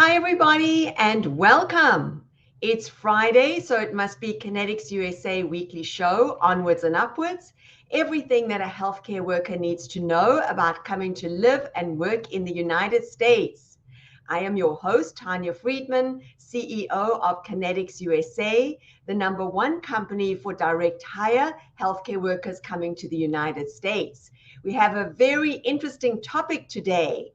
Hi, everybody, and welcome. It's Friday, so it must be Connetics USA weekly show, Onwards and Upwards. Everything that a healthcare worker needs to know about coming to live and work in the United States. I am your host, Tanya Friedman, CEO of Connetics USA, the #1 company for direct hire healthcare workers coming to the United States. We have a very interesting topic today.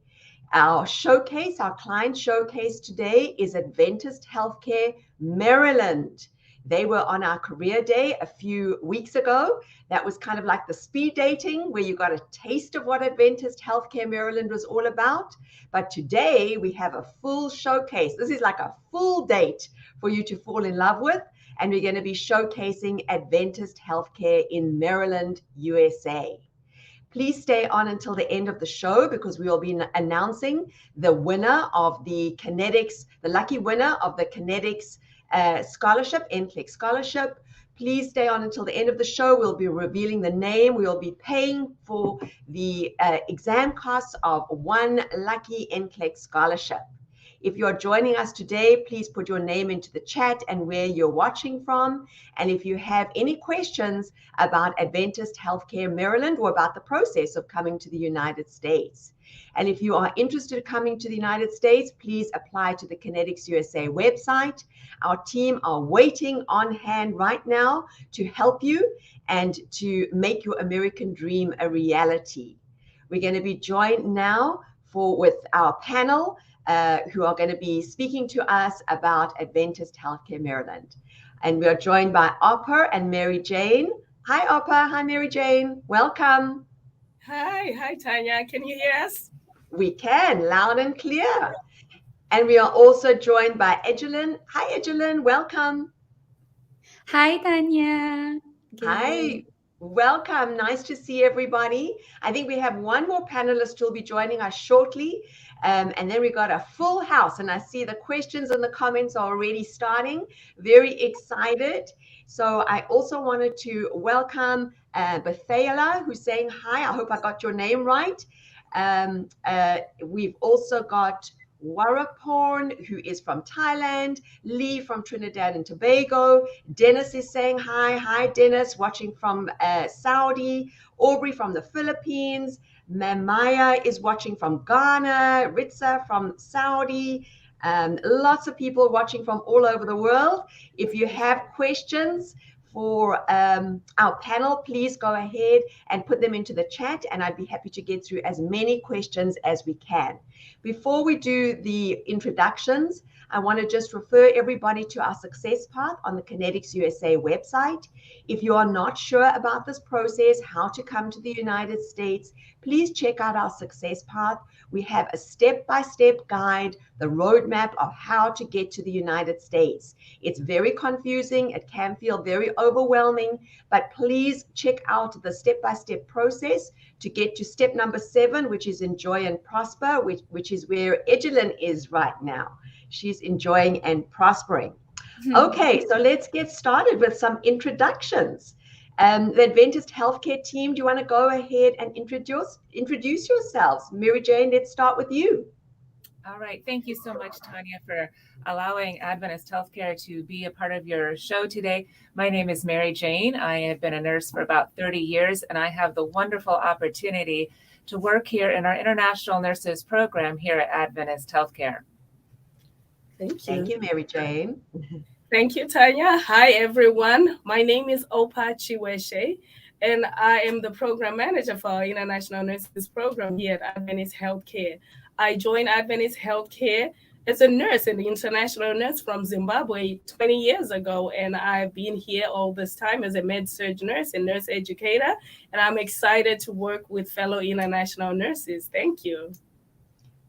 Our client showcase today is Adventist Healthcare Maryland. They were on our career day a few weeks ago. That was kind of like the speed dating where you got a taste of what Adventist Healthcare Maryland was all about. But today we have a full showcase. This is like a full date for you to fall in love with. And we're going to be showcasing Adventist Healthcare in Maryland, USA. Please stay on until the end of the show because we will be announcing the winner of the Connetics, the lucky winner of the Connetics scholarship, NCLEX scholarship. Please stay on until the end of the show. We'll be revealing the name. We will be paying for the exam costs of one lucky NCLEX scholarship. If you're joining us today, please put your name into the chat and where you're watching from. And if you have any questions about Adventist Healthcare Maryland or about the process of coming to the United States. And if you are interested in coming to the United States, please apply to the Connetics USA website. Our team are waiting on hand right now to help you and to make your American dream a reality. We're going to be joined now with our panel who are going to be speaking to us about Adventist Healthcare Maryland. And we are joined by Oppa and Mary Jane. Hi, Oppa. Hi, Mary Jane. Welcome. Hi, Tanya. Can you hear us? We can, loud and clear. And we are also joined by Egelyn. Hi, Egelyn. Welcome. Hi, Tanya. Hi. Welcome. Nice to see everybody. I think we have one more panelist who will be joining us shortly. And then we got a full house. And I see the questions and the comments are already starting. Very excited. So I also wanted to welcome Bethaela, who's saying hi. I hope I got your name right. We've also got Waraporn, who is from Thailand, Lee from Trinidad and Tobago, Dennis is saying hi. Hi, Dennis, watching from Saudi, Aubrey from the Philippines, Mamaya is watching from Ghana, Ritza from Saudi, lots of people watching from all over the world. If you have questions for our panel, please go ahead and put them into the chat, and I'd be happy to get through as many questions as we can. Before we do the introductions, I want to just refer everybody to our success path on the Connetics USA website. If you are not sure about this process, how to come to the United States, please check out our success path. We have a step-by-step guide, the roadmap of how to get to the United States. It's very confusing. It can feel very overwhelming, but please check out the step-by-step process to get to step number 7, which is enjoy and prosper, which is where Egelyn is right now. She's enjoying and prospering. Okay, so let's get started with some introductions. The Adventist Healthcare team, do you want to go ahead and introduce yourselves? Mary Jane, let's start with you. All right. Thank you so much, Tanya, for allowing Adventist Healthcare to be a part of your show today. My name is Mary Jane. I have been a nurse for about 30 years, and I have the wonderful opportunity to work here in our International Nurses program here at Adventist Healthcare. Thank you, Mary Jane. Thank you, Tanya. Hi, everyone. My name is Opa Chiweshe, and I am the program manager for our International Nurses program here at Adventist Healthcare. I joined Adventist Healthcare as a nurse, an international nurse from Zimbabwe 20 years ago, and I've been here all this time as a med-surg nurse and nurse educator, and I'm excited to work with fellow international nurses. Thank you.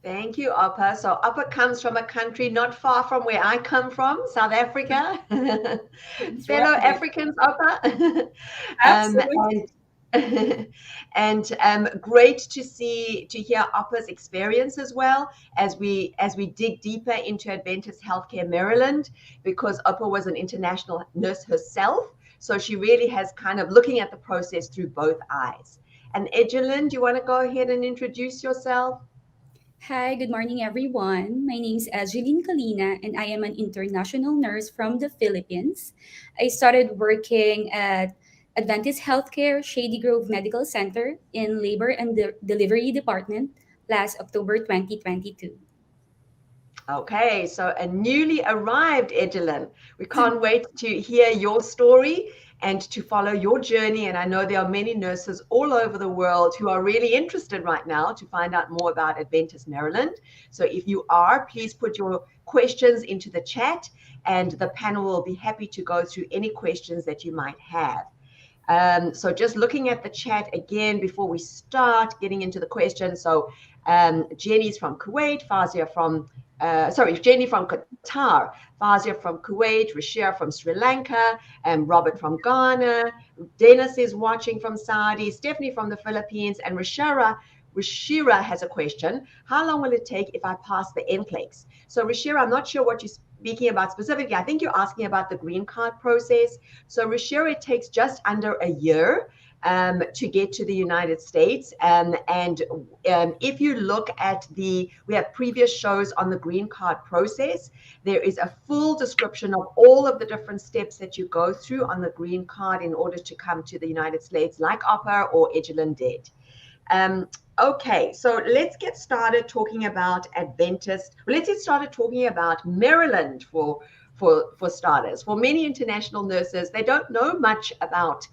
Thank you, Oppa. So Oppa comes from a country not far from where I come from, South Africa. Fellow right. Africans, Oppa. Absolutely. And great to hear Oppa's experience as well as we dig deeper into Adventist Healthcare Maryland, because Oppa was an international nurse herself. So she really has kind of looking at the process through both eyes. And Egelyn, do you want to go ahead and introduce yourself? Hi, good morning, everyone. My name is Angeline Kalina, and I am an international nurse from the Philippines. I started working at Adventist Healthcare Shady Grove Medical Center in Labor and Delivery Department last October 2022. Okay, so a newly arrived Egelin. We can't wait to hear your story and to follow your journey. And I know there are many nurses all over the world who are really interested right now to find out more about Adventist Maryland. So if you are, please put your questions into the chat and the panel will be happy to go through any questions that you might have. So just looking at the chat again before we start getting into the questions. So Jenny's from Kuwait, Fazia from Jenny from Qatar, Fazia from Kuwait, Rashia from Sri Lanka, and Robert from Ghana. Dennis is watching from Saudi, Stephanie from the Philippines, and Rashira has a question. How long will it take if I pass the NCLEX? So Rashira, I'm not sure what you're speaking about specifically. I think you're asking about the green card process. So Rashira, it takes just under a year to get to the United States. And if you look at we have previous shows on the green card process. There is a full description of all of the different steps that you go through on the green card in order to come to the United States, like Oppa or Egelin did. Okay, so let's get started talking about Adventist. Well, let's get started talking about Maryland for starters. For many international nurses, they don't know much about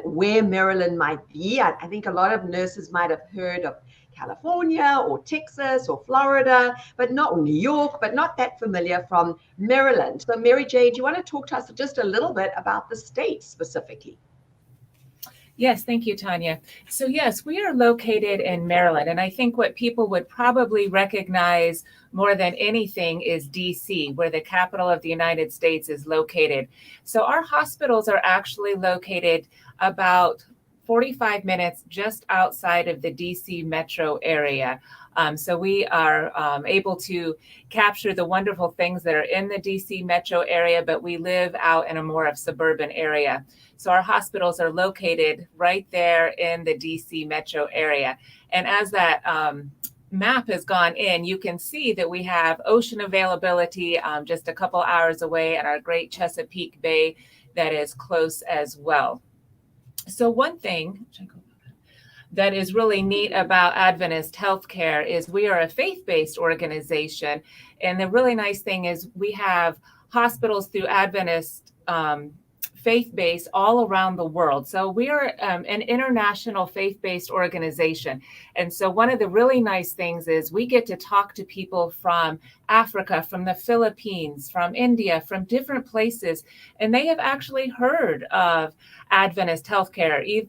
where Maryland might be. I think a lot of nurses might have heard of California or Texas or Florida, but not New York, but not that familiar from Maryland. So Mary Jane, do you want to talk to us just a little bit about the state specifically? Yes, thank you, Tanya. So yes, we are located in Maryland, and I think what people would probably recognize more than anything is DC, where the capital of the United States is located. So our hospitals are actually located about 45 minutes just outside of the DC metro area. So we are able to capture the wonderful things that are in the DC metro area, but we live out in a more of suburban area. So our hospitals are located right there in the DC metro area. And as that map has gone in, you can see that we have ocean availability just a couple hours away, and our great Chesapeake Bay that is close as well. So one thing that is really neat about Adventist Healthcare is we are a faith-based organization. And the really nice thing is we have hospitals through Adventist faith-based all around the world. So we are an international faith-based organization. And so one of the really nice things is we get to talk to people from Africa, from the Philippines, from India, from different places. And they have actually heard of Adventist Healthcare,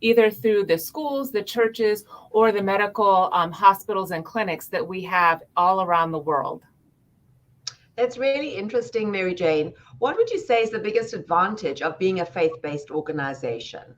either through the schools, the churches, or the medical hospitals and clinics that we have all around the world. That's really interesting, Mary Jane. What would you say is the biggest advantage of being a faith-based organization?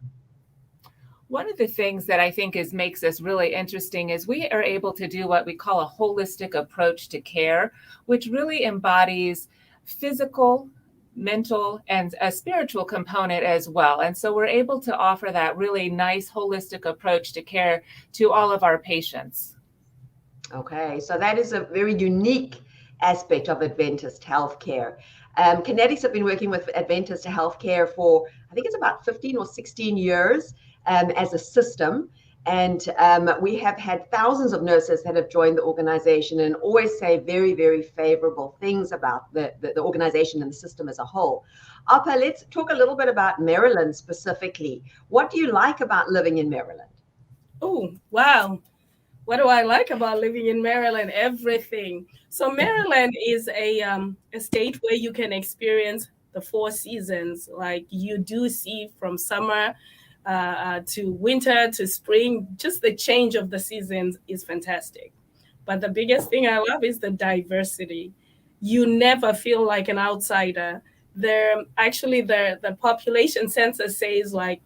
One of the things that I think makes us really interesting is we are able to do what we call a holistic approach to care, which really embodies physical, mental, and a spiritual component as well. And so we're able to offer that really nice holistic approach to care to all of our patients. Okay, so that is a very unique aspect of Adventist healthcare. Connetics have been working with Adventist healthcare for, I think it's about 15 or 16 years as a system. And we have had thousands of nurses that have joined the organization and always say very, very favorable things about the organization and the system as a whole. Appa, let's talk a little bit about Maryland specifically. What do you like about living in Maryland? Oh, wow. What do I like about living in Maryland? Everything. So Maryland is a state where you can experience the 4 seasons. Like you do see from summer to winter to spring. Just the change of the seasons is fantastic. But the biggest thing I love is the diversity. You never feel like an outsider. The population census says like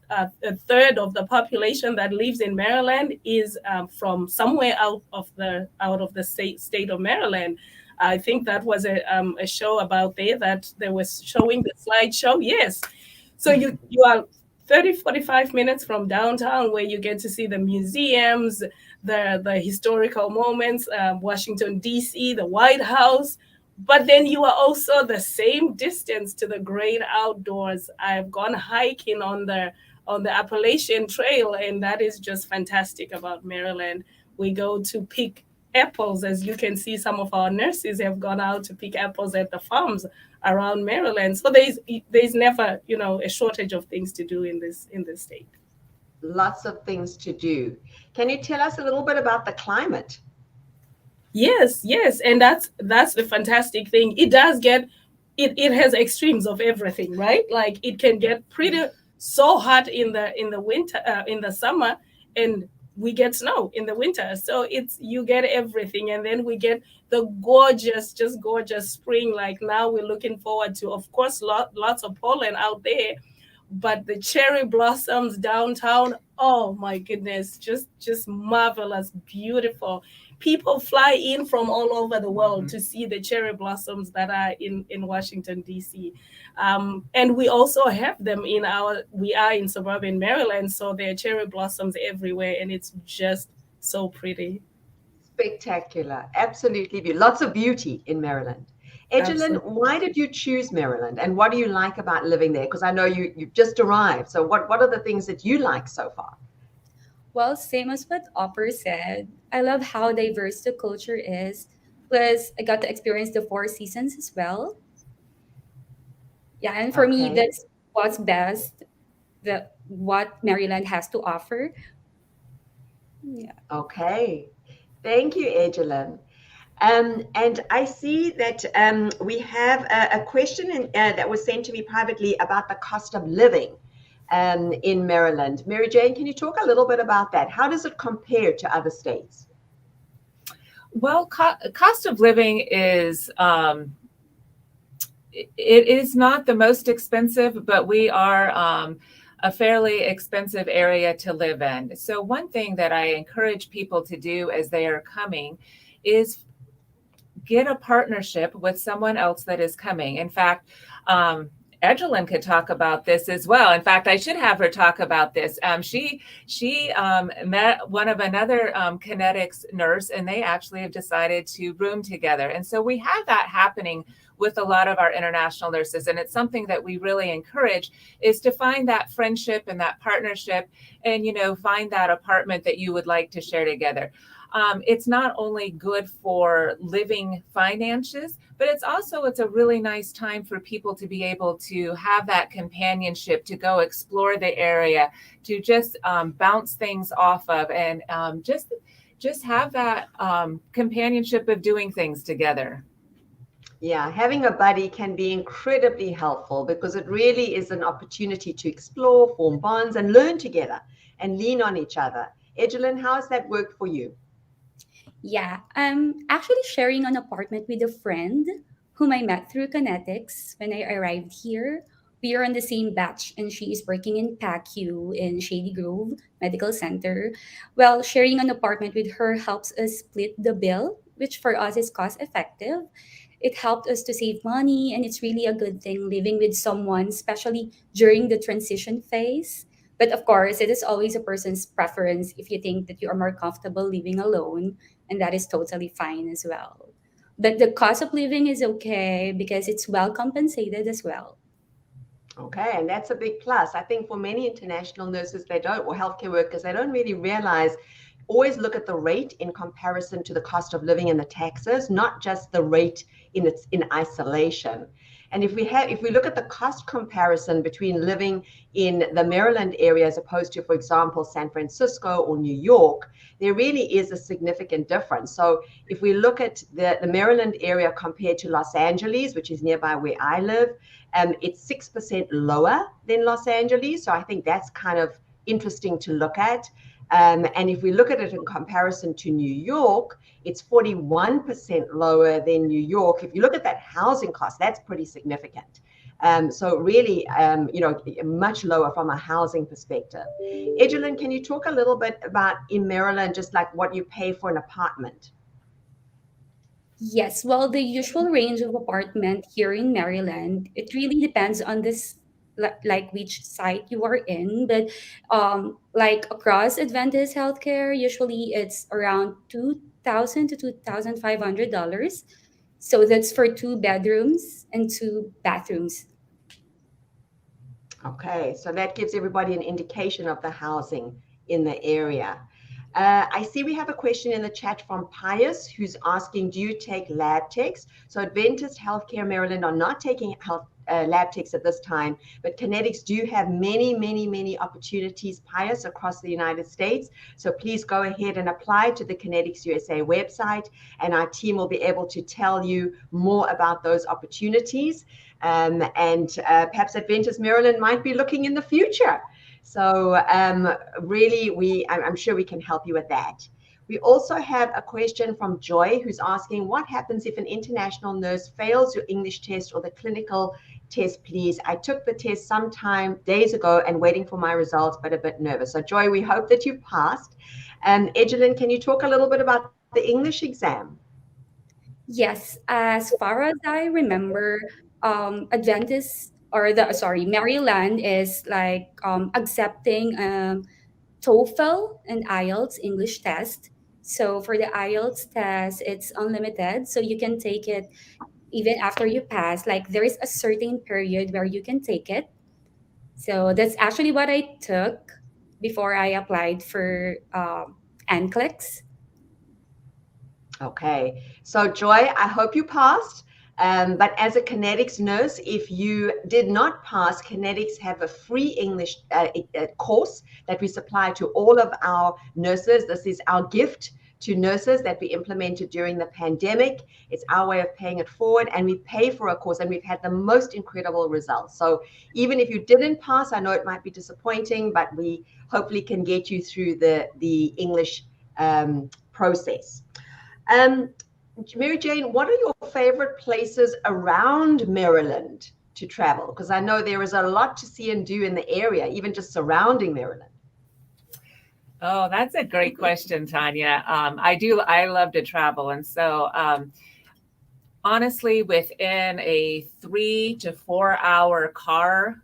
a third of the population that lives in Maryland is from somewhere out of the state of Maryland. I think that was a show about there that they was showing the slideshow. Yes, so you are 30-45 minutes from downtown, where you get to see the museums, the historical moments, Washington D.C., the White House. But then you are also the same distance to the great outdoors. I've gone hiking on the Appalachian Trail, and that is just fantastic about Maryland. We go to pick apples. As you can see, some of our nurses have gone out to pick apples at the farms around Maryland. So there's never, a shortage of things to do in this state. Lots of things to do. Can you tell us a little bit about the climate? Yes, and that's the fantastic thing. It does get it has extremes of everything, right? Like it can get pretty so hot in the winter, in the summer, and we get snow in the winter. So it's you get everything, and then we get the gorgeous, just gorgeous spring. Like now we're looking forward to, of course, lots of pollen out there, but the cherry blossoms downtown, oh my goodness, just marvelous, beautiful. People fly in from all over the world to see the cherry blossoms that are in Washington D.C. And we also have them we are in suburban Maryland, so there are cherry blossoms everywhere, and it's just so pretty. Spectacular, absolutely beautiful. Lots of beauty in Maryland. Egelin, why did you choose Maryland, and what do you like about living there? Because I know you've just arrived. So what are the things that you like so far? Well, same as what Opper said. I love how diverse the culture is. Plus, I got to experience the four seasons as well. Yeah, and for me, Okay. that's what's best, what Maryland has to offer. Yeah. Okay. Thank you, Egelin. And I see that we have a question that was sent to me privately about the cost of living in Maryland. Mary Jane, can you talk a little bit about that? How does it compare to other states? Well, cost of living is it is not the most expensive, but we are a fairly expensive area to live in. So one thing that I encourage people to do as they are coming is get a partnership with someone else that is coming. In fact, Egelin could talk about this as well. In fact, I should have her talk about this. She met one of another Connetics nurse, and they actually have decided to room together. And so we have that happening with a lot of our international nurses. And it's something that we really encourage is to find that friendship and that partnership and, find that apartment that you would like to share together. It's not only good for living finances, but it's a really nice time for people to be able to have that companionship, to go explore the area, to just bounce things off of, and just have that companionship of doing things together. Yeah, having a buddy can be incredibly helpful because it really is an opportunity to explore, form bonds, and learn together and lean on each other. Egelin, how has that worked for you? Yeah, I'm actually sharing an apartment with a friend whom I met through Connetics when I arrived here. We are on the same batch, and she is working in PACU in Shady Grove Medical Center. Well, sharing an apartment with her helps us split the bill, which for us is cost effective. It helped us to save money, and it's really a good thing living with someone, especially during the transition phase. But of course, it is always a person's preference if you think that you are more comfortable living alone, and that is totally fine as well. But the cost of living is okay because it's well compensated as well. Okay, and that's a big plus. I think for many international nurses, or healthcare workers, they don't really realize, always look at the rate in comparison to the cost of living and the taxes, not just the rate in isolation. And if we look at the cost comparison between living in the Maryland area as opposed to, for example, San Francisco or New York, there really is a significant difference. So if we look at the Maryland area compared to Los Angeles, which is nearby where I live, it's 6% lower than Los Angeles. So I think that's kind of interesting to look at. And if we look at it in comparison to New York, it's 41% lower than New York. If you look at that housing cost, that's pretty significant. So really, much lower from a housing perspective. Egelin, can you talk a little bit about in Maryland, just like what you pay for an apartment? Yes, well, the usual range of apartment here in Maryland, it really depends on this like which site you are in, but like across Adventist healthcare, usually it's around $2,000 to $2,500. So that's for 2 bedrooms and 2 bathrooms. Okay, so that gives everybody an indication of the housing in the area. I see we have a question in the chat from Pius who's asking, do you take lab techs? So Adventist Healthcare Maryland are not taking lab techs at this time, but Connetics do have many, many, many opportunities, Pius, across the United States. So please go ahead and apply to the Connetics USA website, and our team will be able to tell you more about those opportunities. And perhaps Adventist Maryland might be looking in the future. So really, I'm sure we can help you with that. We also have a question from Joy who's asking, what happens if an international nurse fails your English test or the clinical test, please? I took the test sometime days ago and waiting for my results, but a bit nervous. So Joy, we hope that you passed. Egelin, can you talk a little bit about the English exam? Yes, as far as I remember, Adventist or the sorry, Maryland is like accepting TOEFL and IELTS English test. So for the IELTS test, it's unlimited, so you can take it even after you pass. Like there is a certain period where you can take it. So that's actually what I took before I applied for NCLEX. Okay, so Joy, I hope you passed. But as a Connetics nurse, if you did not pass, Connetics have a free English course that we supply to all of our nurses. This is our gift to nurses that we implemented during the pandemic. It's our way of paying it forward, and we pay for a course, and we've had the most incredible results. So even if you didn't pass, I know it might be disappointing, but we hopefully can get you through the English process. Mary Jane, what are your favorite places around Maryland to travel? Because I know there is a lot to see and do in the area, even just surrounding Maryland. Oh, that's a great question, Tanya. I love to travel. And so honestly, within a 3 to 4 hour car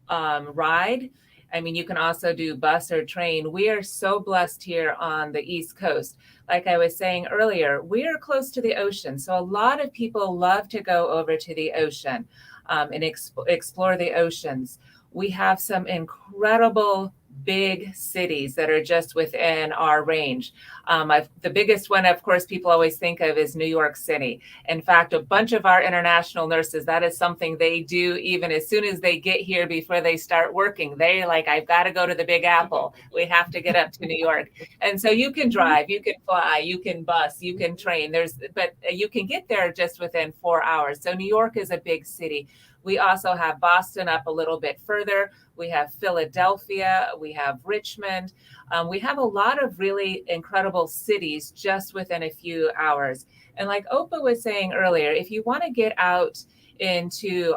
ride, I mean, you can also do bus or train. We are so blessed here on the East Coast. Like I was saying earlier, we are close to the ocean. So a lot of people love to go over to the ocean and explore the oceans. We have some incredible big cities that are just within our range. The biggest one, of course, people always think of is New York City. In fact, a bunch of our international nurses, that is something they do even as soon as they get here before they start working. They're like, I've got to go to the Big Apple. We have to get up to New York. And so you can drive, you can fly, you can bus, you can train. But you can get there just within 4 hours. So New York is a big city. We also have Boston up a little bit further. We have Philadelphia. We have Richmond. We have a lot of really incredible cities just within a few hours. And like Opa was saying earlier, if you want to get out into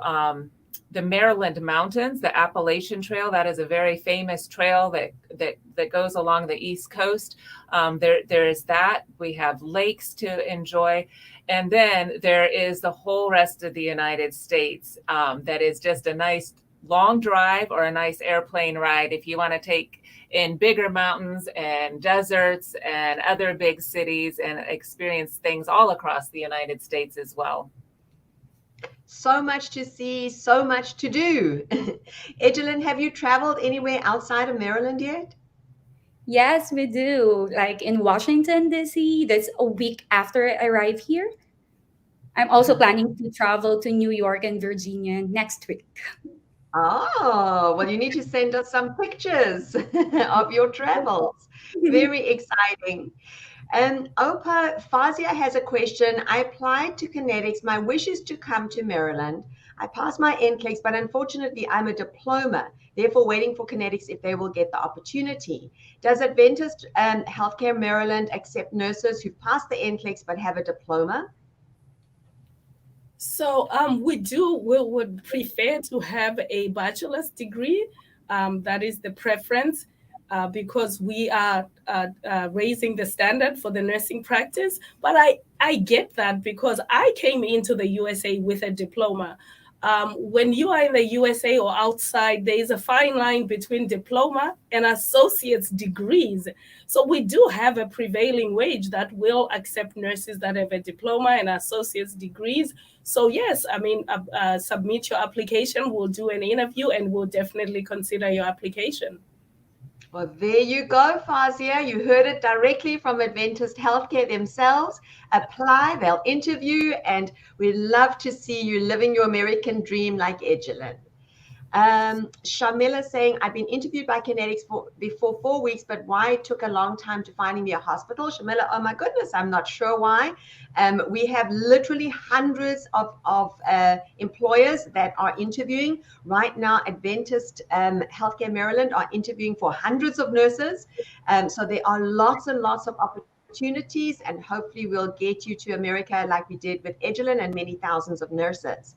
the Maryland mountains, the Appalachian Trail, that is a very famous trail that goes along the East Coast. There is that. We have lakes to enjoy. And then there is the whole rest of the United States that is just a nice long drive or a nice airplane ride if you want to take in bigger mountains and deserts and other big cities and experience things all across the United States as well. So much to see, so much to do. Egelin, have you traveled anywhere outside of Maryland yet? Yes, we do. Like in Washington, D.C., that's a week after I arrive here. I'm also planning to travel to New York and Virginia next week. Oh, well, you need to send us some pictures of your travels. Very exciting. And Opa, Fazia has a question. I applied to Connetics. My wish is to come to Maryland. I passed my NCLEX, but unfortunately, I'm a diploma, therefore waiting for Connetics if they will get the opportunity. Does Adventist Healthcare Maryland accept nurses who passed the NCLEX but have a diploma? So we would prefer to have a bachelor's degree. That is the preference because we are raising the standard for the nursing practice. But I get that because I came into the USA with a diploma. when you are in the USA or outside, there is a fine line between diploma and associate's degrees. So we do have a prevailing wage that will accept nurses that have a diploma and associate's degrees. So yes, I mean, submit your application, we'll do an interview, and we'll definitely consider your application. Well, there you go, Fazia. You heard it directly from Adventist Healthcare themselves. Apply, they'll interview, and we'd love to see you living your American dream like Edgelyn. Shamila saying, I've been interviewed by Connetics before 4 weeks, but why it took a long time to finding me a hospital? Shamila, oh my goodness, I'm not sure why. We have literally hundreds of employers that are interviewing. Right now, Adventist Healthcare Maryland are interviewing for hundreds of nurses. So there are lots and lots of opportunities, and hopefully we'll get you to America like we did with Edgelyn and many thousands of nurses.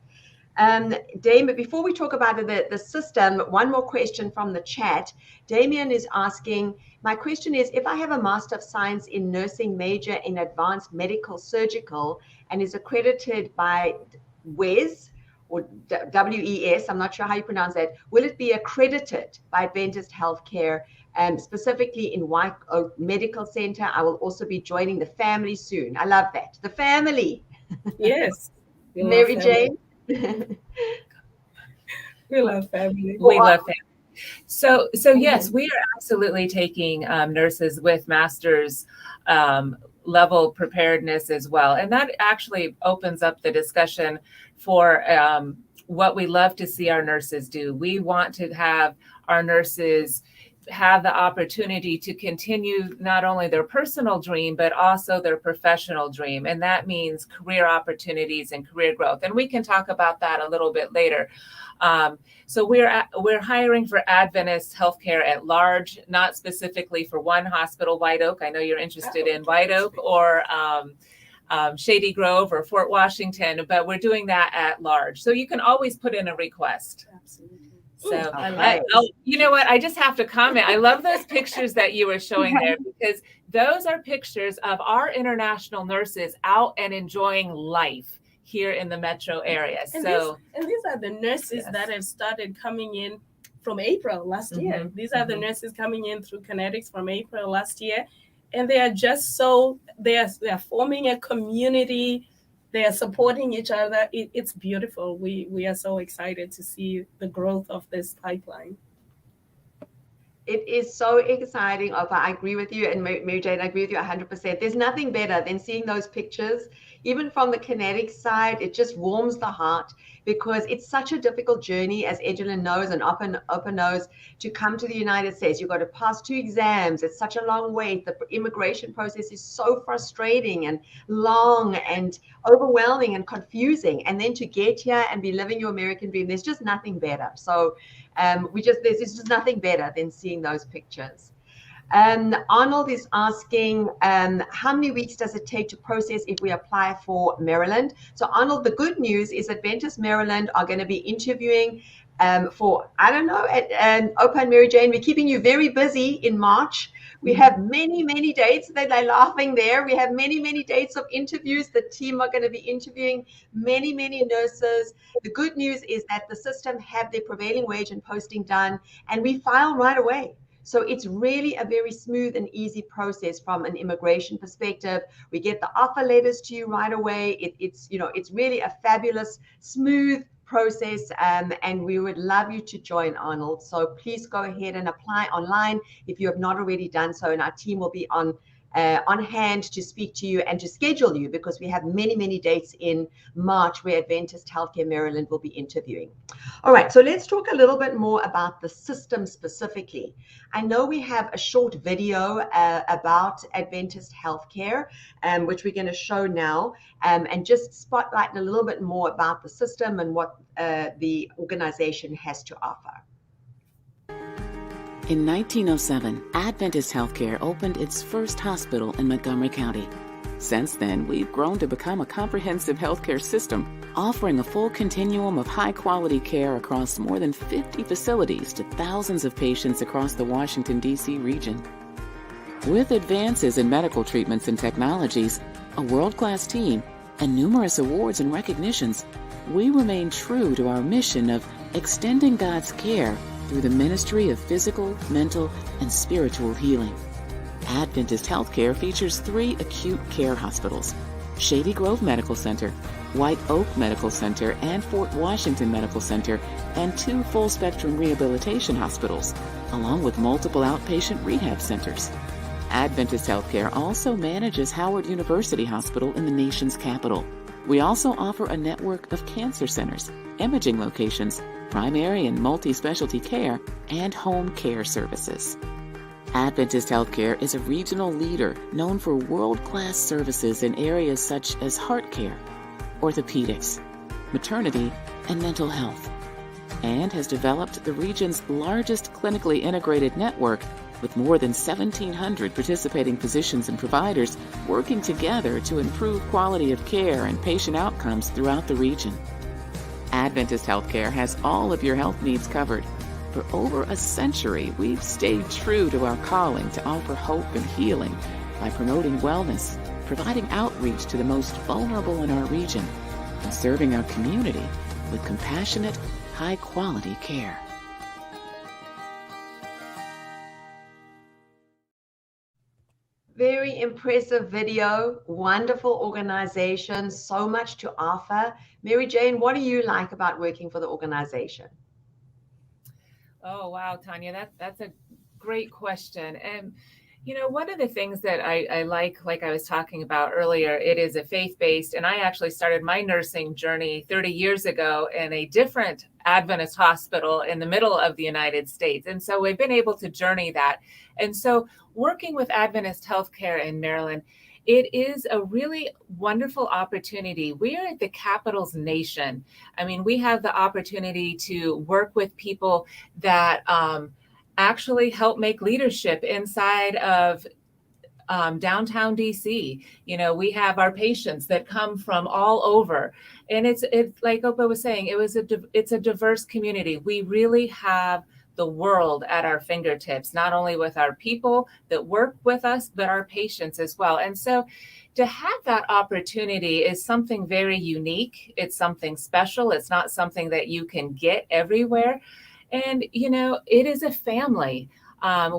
Damien, before we talk about the system, one more question from the chat. Damien is asking, my question is, if I have a Master of Science in Nursing major in Advanced Medical Surgical and is accredited by WES or WES, I'm not sure how you pronounce that, will it be accredited by Adventist Healthcare, specifically in White Oak Medical Center? I will also be joining the family soon. I love that. The family. Yes. Mary Jane. We love family. We love family. So yes, we are absolutely taking nurses with master's level preparedness as well. And that actually opens up the discussion for what we love to see our nurses do. We want to have our nurses have the opportunity to continue not only their personal dream, but also their professional dream. And that means career opportunities and career growth. And we can talk about that a little bit later. So we're hiring for Adventist Healthcare at large, not specifically for one hospital, White Oak. I know you're interested in White Oak or Shady Grove or Fort Washington, but we're doing that at large. So you can always put in a request. Absolutely. So, you know what? I just have to comment. I love those pictures that you were showing there, because those are pictures of our international nurses out and enjoying life here in the metro area. And these are the nurses that have started coming in from April last year. These are the nurses coming in through Connetics from April last year. And they are just they are forming a community. They are supporting each other. It's beautiful. We are so excited to see the growth of this pipeline. It is so exciting, Opa. I agree with you, and Mary Jane, I agree with you 100%. There's nothing better than seeing those pictures. Even from the Connetics side, it just warms the heart, because it's such a difficult journey, as Edgelyn knows and Opa knows, to come to the United States. You've got to pass 2 exams. It's such a long wait. The immigration process is so frustrating and long and overwhelming and confusing. And then to get here and be living your American dream, there's just nothing better. So there's just nothing better than seeing those pictures. Arnold is asking, how many weeks does it take to process if we apply for Maryland? So Arnold, the good news is Adventist Maryland are going to be interviewing for, I don't know, Opa and Mary Jane, we're keeping you very busy in March. We have many, many dates. They're laughing there. We have many, many dates of interviews. The team are going to be interviewing many, many nurses. The good news is that the system have their prevailing wage and posting done, and we file right away. So it's really a very smooth and easy process from an immigration perspective. We get the offer letters to you right away. It's really a fabulous, smooth process, and we would love you to join, Arnold. So please go ahead and apply online if you have not already done so, and our team will be on hand to speak to you and to schedule you, because we have many, many dates in March where Adventist Healthcare Maryland will be interviewing. All right, so let's talk a little bit more about the system specifically. I know we have a short video about Adventist Healthcare, which we're going to show now, and just spotlight a little bit more about the system and what the organization has to offer. In 1907, Adventist Healthcare opened its first hospital in Montgomery County. Since then, we've grown to become a comprehensive healthcare system, offering a full continuum of high-quality care across more than 50 facilities to thousands of patients across the Washington, D.C. region. With advances in medical treatments and technologies, a world-class team, and numerous awards and recognitions, we remain true to our mission of extending God's care through the ministry of physical, mental, and spiritual healing. Adventist Healthcare features 3 acute care hospitals: Shady Grove Medical Center, White Oak Medical Center, and Fort Washington Medical Center, and 2 full-spectrum rehabilitation hospitals, along with multiple outpatient rehab centers. Adventist Healthcare also manages Howard University Hospital in the nation's capital. We also offer a network of cancer centers, imaging locations, primary and multi-specialty care, and home care services. Adventist Healthcare is a regional leader known for world-class services in areas such as heart care, orthopedics, maternity, and mental health, and has developed the region's largest clinically integrated network with more than 1,700 participating physicians and providers working together to improve quality of care and patient outcomes throughout the region. Adventist Healthcare has all of your health needs covered. For over a century, we've stayed true to our calling to offer hope and healing by promoting wellness, providing outreach to the most vulnerable in our region, and serving our community with compassionate, high-quality care. Very impressive video, wonderful organization, so much to offer. Mary Jane, what do you like about working for the organization? Oh, wow, Tanya, that's a great question. And, one of the things that I like I was talking about earlier, it is a faith-based, and I actually started my nursing journey 30 years ago in a different Adventist hospital in the middle of the United States. And so we've been able to journey that. And so working with Adventist Healthcare in Maryland, it is a really wonderful opportunity. We are the capital's nation. I mean, we have the opportunity to work with people that actually help make leadership inside of downtown DC. We have our patients that come from all over, and it's like Opa was saying, it's a diverse community. We really have the world at our fingertips, not only with our people that work with us, but our patients as well. And so to have that opportunity is something very unique. It's something special. It's not something that you can get everywhere. And, it is a family.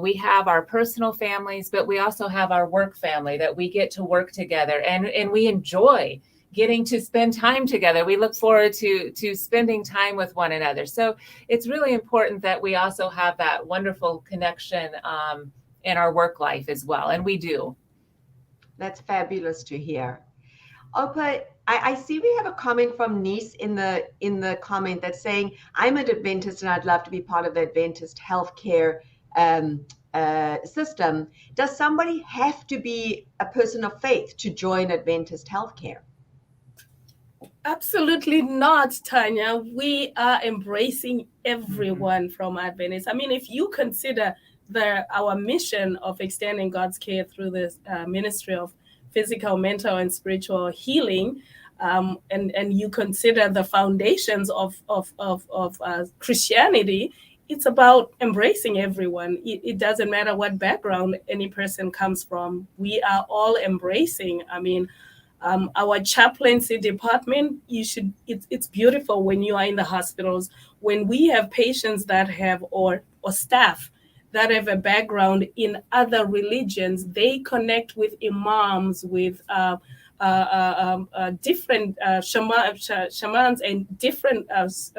We have our personal families, but we also have our work family that we get to work together, and we enjoy getting to spend time together. We look forward to spending time with one another. So it's really important that we also have that wonderful connection in our work life as well. And we do. That's fabulous to hear. Opa, I see we have a comment from Nice in the comment that's saying, I'm an Adventist and I'd love to be part of the Adventist healthcare system. Does somebody have to be a person of faith to join Adventist healthcare? Absolutely not, Tanya. We are embracing everyone from Adventist. I mean, if you consider our mission of extending God's care through this ministry of physical, mental, and spiritual healing, and you consider the foundations of Christianity, it's about embracing everyone. It doesn't matter what background any person comes from. We are all embracing. I mean, our chaplaincy department, it's beautiful when you are in the hospitals, when we have patients that have or staff that have a background in other religions. They connect with imams, with different shamans and different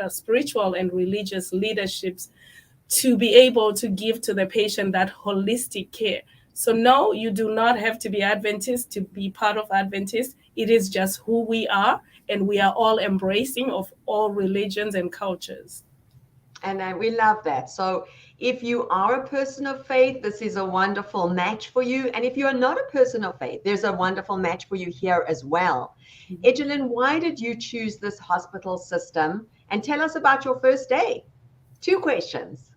spiritual and religious leaderships to be able to give to the patient that holistic care. So no, you do not have to be Adventist to be part of Adventist. It is just who we are, and we are all embracing of all religions and cultures. And we love that. So if you are a person of faith, this is a wonderful match for you. And if you are not a person of faith, there's a wonderful match for you here as well. Mm-hmm. Egelin, why did you choose this hospital system? And tell us about your first day. 2 questions.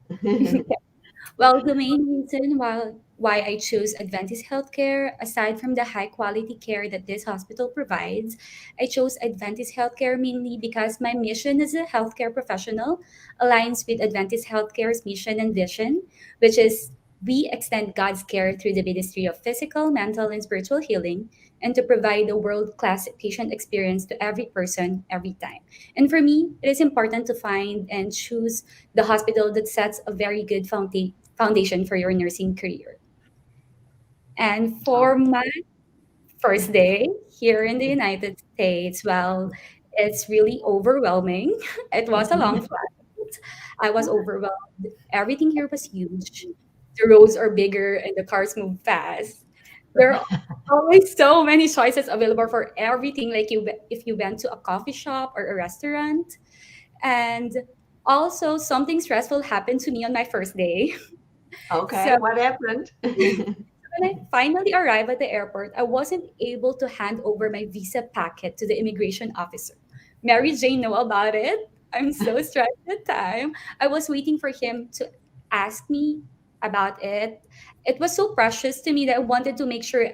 Well, the main reason why I chose Adventist Healthcare, aside from the high quality care that this hospital provides, I chose Adventist Healthcare mainly because my mission as a healthcare professional aligns with Adventist Healthcare's mission and vision, which is We extend God's care through the ministry of physical, mental, and spiritual healing, and to provide a world class patient experience to every person, every time. And for me, it is important to find and choose the hospital that sets a very good foundation for your nursing career. And Oh, for my first day here in the United States, well, it's really overwhelming. It was a long flight. I was overwhelmed. Everything here was huge. The roads are bigger and the cars move fast. There are always so many choices available for everything. Like if you went to a coffee shop or a restaurant, and also something stressful happened to me on my first day. So okay. What happened? when I finally arrived at the airport, I wasn't able to hand over my visa packet to the immigration officer. Mary Jane know about it. I'm so stressed at the time. I was waiting for him to ask me about it. It was so precious to me that I wanted to make sure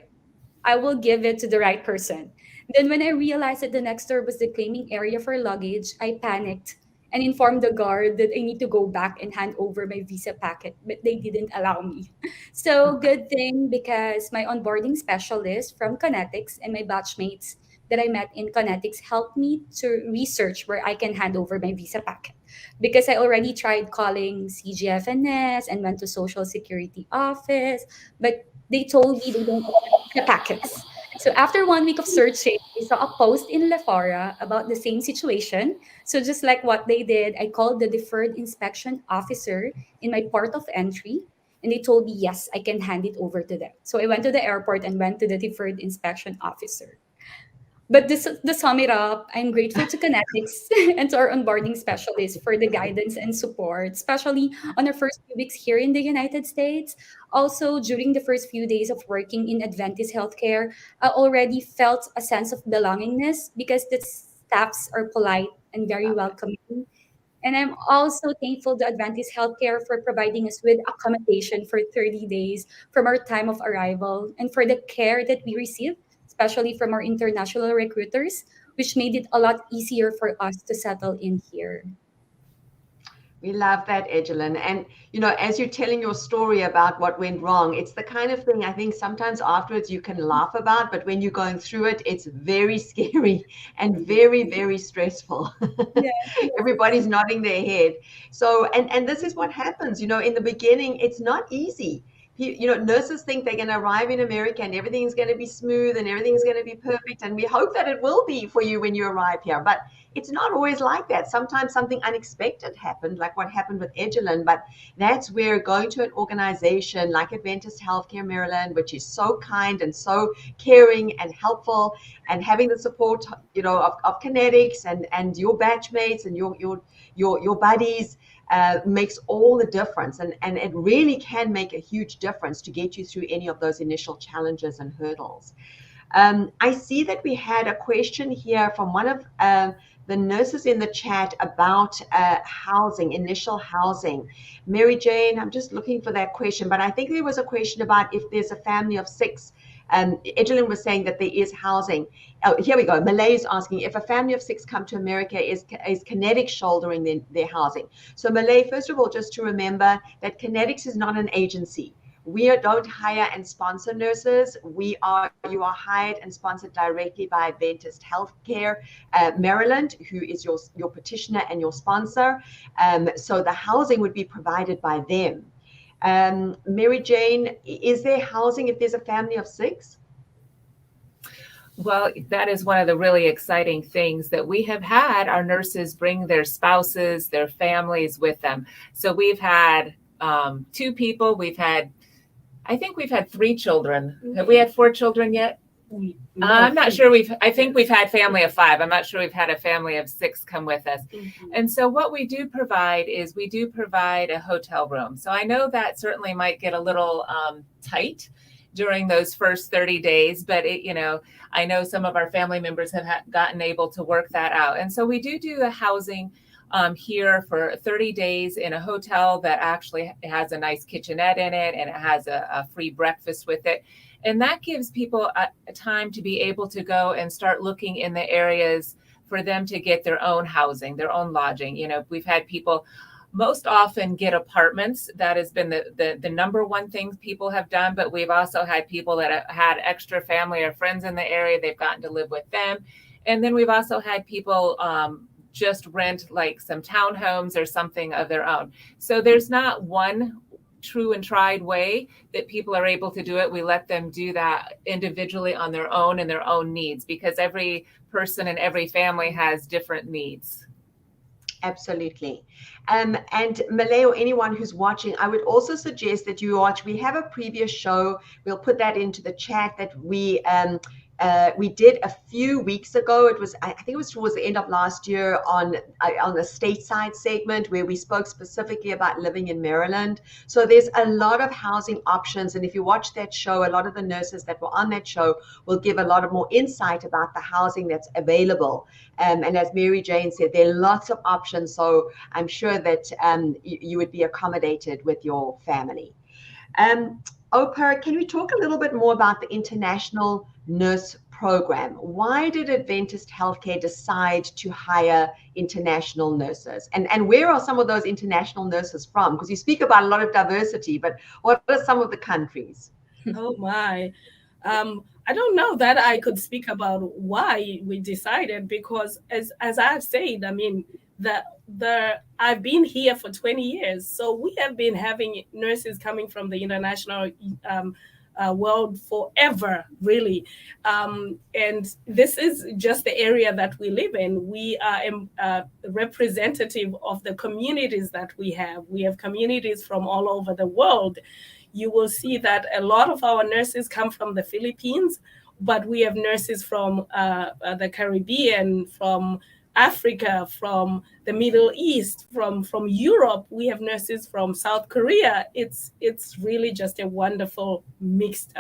I will give it to the right person. Then, when I realized that the next door was the claiming area for luggage, I panicked and informed the guard that I need to go back and hand over my visa packet, but they didn't allow me. So, good thing because my onboarding specialist from Connetics and my batchmates that I met in Connetics helped me to research where I can hand over my visa packet. Because I already tried calling CGFNS and went to Social Security office, but they told me they don't the packets. So after 1 week of searching, I saw a post in Lefora about the same situation. So just like what they did, I called the deferred inspection officer in my port of entry, and they told me yes, I can hand it over to them. So I went to the airport and went to the deferred inspection officer. But this to sum it up, I'm grateful to Connetics and to our onboarding specialists for the guidance and support, especially on our first few weeks here in the United States. Also, during the first few days of working in Adventist healthcare, I already felt a sense of belongingness because the staffs are polite and very welcoming. And I'm also thankful to Adventist Healthcare for providing us with accommodation for 30 days from our time of arrival and for the care that we received, especially from our international recruiters, which made it a lot easier for us to settle in here. We love that, Egelin. And, as you're telling your story about what went wrong, it's the kind of thing I think sometimes afterwards you can laugh about, but when you're going through it, it's very scary and very, very stressful. Yeah. Everybody's nodding their head. So, and this is what happens, in the beginning, it's not easy. Nurses think they're going to arrive in America and everything's going to be smooth and everything's going to be perfect. And we hope that it will be for you when you arrive here. But it's not always like that. Sometimes something unexpected happened, like what happened with Egelin. But that's where going to an organization like Adventist Healthcare Maryland, which is so kind and so caring and helpful, and having the support, of Connetics and your batchmates and your buddies, makes all the difference. And it really can make a huge difference to get you through any of those initial challenges and hurdles. I see that we had a question here from one of the nurses in the chat about housing, initial housing. Mary Jane, I'm just looking for that question, but I think there was a question about if there's a family of 6. Egelin was saying that there is housing. Oh, here we go. Malay is asking if a family of 6 come to America, is Connetics shouldering their housing? So Malay, first of all, just to remember that Connetics is not an agency. We don't hire and sponsor nurses. You are hired and sponsored directly by Adventist Healthcare Maryland, who is your petitioner and your sponsor. So the housing would be provided by them. Mary Jane, is there housing if there's a family of 6? Well, that is one of the really exciting things that we have had our nurses bring their spouses, their families with them. So we've had 2 people. I think we've had 3 children. Have we had 4 children yet? I'm not sure. I think we've had family of 5. I'm not sure we've had a family of 6 come with us. Mm-hmm. And so what we do provide is we do provide a hotel room. So I know that certainly might get a little tight during those first 30 days, but I know some of our family members have gotten able to work that out. And so we do the housing here for 30 days in a hotel that actually has a nice kitchenette in it, and it has a free breakfast with it. And that gives people a time to be able to go and start looking in the areas for them to get their own housing, their own lodging. We've had people most often get apartments. That has been the number one thing people have done. But we've also had people that have had extra family or friends in the area. They've gotten to live with them. And then we've also had people just rent like some townhomes or something of their own. So there's not one true and tried way that people are able to do it. We let them do that individually on their own and their own needs, because every person and every family has different needs. Absolutely. And Malay or anyone who's watching, I would also suggest that you watch. We have a previous show. We'll put that into the chat that we did a few weeks ago. It was, I think it was towards the end of last year, on the stateside segment where we spoke specifically about living in Maryland. So there's a lot of housing options. And if you watch that show, a lot of the nurses that were on that show will give a lot of more insight about the housing that's available. And as Mary Jane said, there are lots of options. So I'm sure that you would be accommodated with your family. Oprah, can we talk a little bit more about the International Nurse Program? Why did Adventist Healthcare decide to hire international nurses? And where are some of those international nurses from? Because you speak about a lot of diversity, but what are some of the countries? Oh my. I don't know that I could speak about why we decided, because as I've said, I mean, I've been here for 20 years. So we have been having nurses coming from the international world forever, really. And this is just the area that we live in. We are representative of the communities that we have. We have communities from all over the world. You will see that a lot of our nurses come from the Philippines, but we have nurses from the Caribbean, from Africa, from the Middle East, from Europe. We have nurses from South Korea. It's really just a wonderful mixed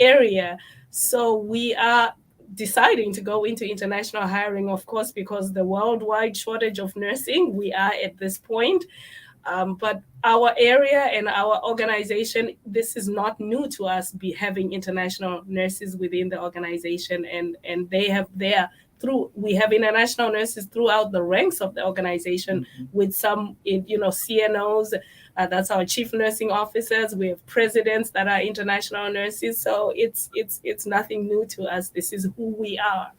area. So we are deciding to go into international hiring, of course, because the worldwide shortage of nursing, we are at this point. But our area and our organization, this is not new to us, having international nurses within the organization, and they have we have international nurses throughout the ranks of the organization, with some, CNOs, that's our chief nursing officers. We have presidents that are international nurses. So it's nothing new to us. This is who we are.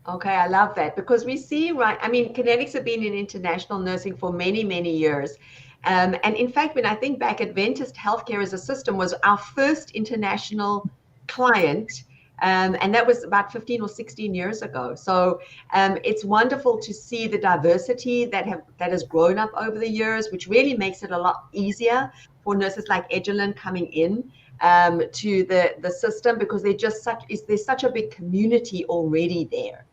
Okay, I love that, because we see, right, I mean, Connetics have been in international nursing for many, many years. And in fact, when I think back, Adventist Healthcare as a system was our first international client. And that was about 15 or 16 years ago. So it's wonderful to see the diversity that has grown up over the years, which really makes it a lot easier for nurses like Edgelyn coming in to the system, because there's such a big community already there.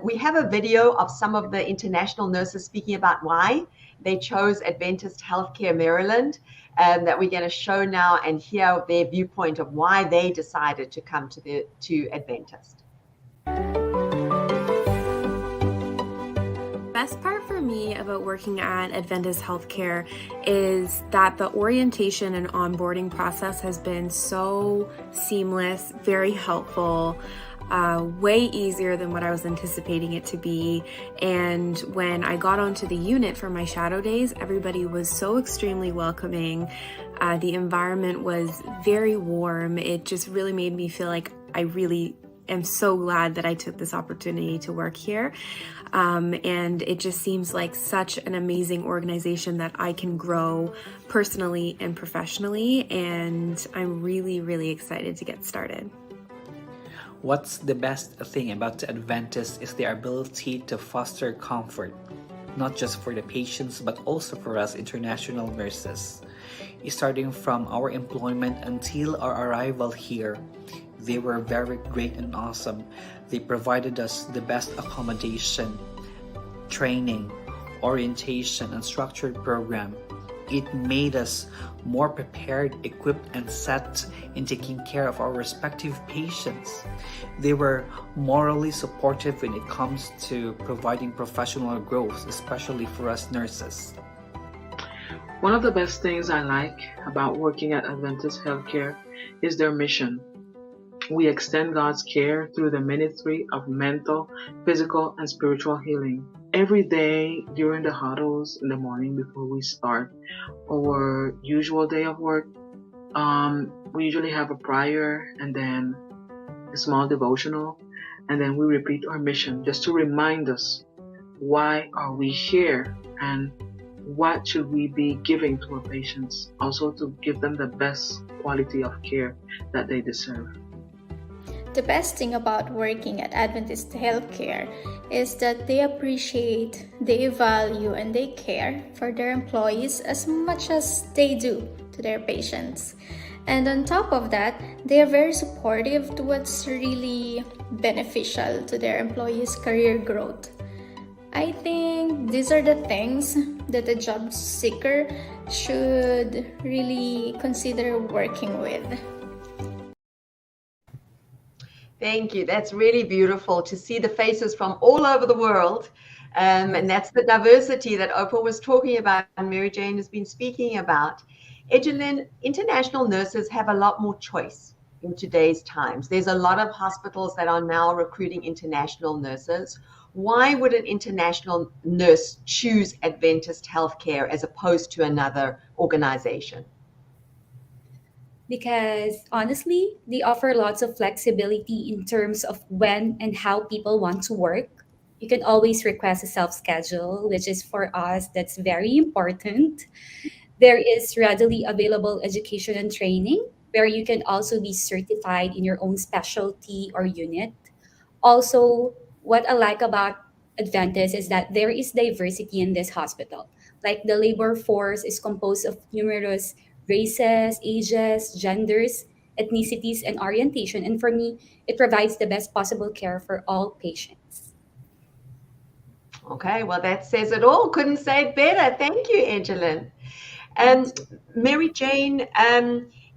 We have a video of some of the international nurses speaking about why they chose Adventist Healthcare Maryland, that we're going to show now and hear their viewpoint of why they decided to come to Adventist. Best part for me about working at Adventist Healthcare is that the orientation and onboarding process has been so seamless, very helpful. Way easier than what I was anticipating it to be. And when I got onto the unit for my shadow days, everybody was so extremely welcoming. The environment was very warm. It just really made me feel like I really am so glad that I took this opportunity to work here. And it just seems like such an amazing organization that I can grow personally and professionally. And I'm really, really excited to get started. What's the best thing about the Adventist is their ability to foster comfort, not just for the patients, but also for us international nurses. Starting from our employment until our arrival here, they were very great and awesome. They provided us the best accommodation, training, orientation, and structured program. It made us more prepared, equipped, and set in taking care of our respective patients. They were morally supportive when it comes to providing professional growth, especially for us nurses. One of the best things I like about working at Adventist Healthcare is their mission. We extend God's care through the ministry of mental, physical, and spiritual healing. Every day during the huddles in the morning before we start our usual day of work, we usually have a prayer and then a small devotional, and then we repeat our mission just to remind us why are we here and what should we be giving to our patients, also to give them the best quality of care that they deserve. The best thing about working at Adventist Healthcare is that they appreciate, they value, and they care for their employees as much as they do to their patients. And on top of that, they are very supportive to what's really beneficial to their employees' career growth. I think these are the things that a job seeker should really consider working with. Thank you. That's really beautiful to see the faces from all over the world. And that's the diversity that Oprah was talking about and Mary Jane has been speaking about. Egelyn, international nurses have a lot more choice in today's times. There's a lot of hospitals that are now recruiting international nurses. Why would an international nurse choose Adventist Healthcare as opposed to another organization? Because honestly, they offer lots of flexibility in terms of when and how people want to work. You can always request a self schedule, which is for us, that's very important. There is readily available education and training where you can also be certified in your own specialty or unit. Also, what I like about Adventist is that there is diversity in this hospital. Like the labor force is composed of numerous races, ages, genders, ethnicities, and orientation. And for me, it provides the best possible care for all patients. Okay, well, that says it all. Couldn't say it better. Thank you, Egelyn. Mary Jane,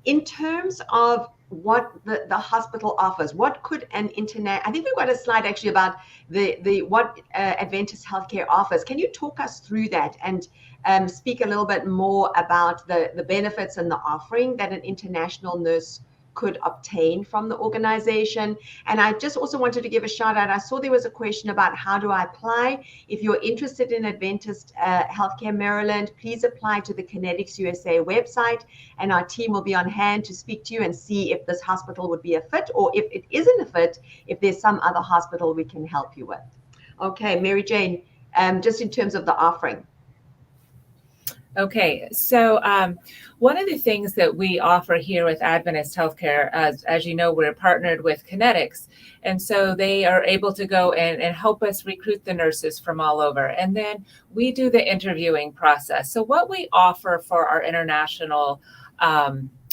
in terms of what the hospital offers, what could an internet, I think we've got a slide actually about the what Adventist Healthcare offers. Can you talk us through that and speak a little bit more about the benefits and the offering that an international nurse could obtain from the organization? And I just also wanted to give a shout out. I saw there was a question about how do I apply. If you're interested in Adventist Healthcare Maryland, please apply to the Connetics USA website, and our team will be on hand to speak to you and see if this hospital would be a fit, or if it isn't a fit, if there's some other hospital we can help you with. Okay, Mary Jane, just in terms of the offering. Okay, so one of the things that we offer here with Adventist Healthcare, as you know, we're partnered with Connetics, and so they are able to go and help us recruit the nurses from all over. And then we do the interviewing process. So what we offer for our international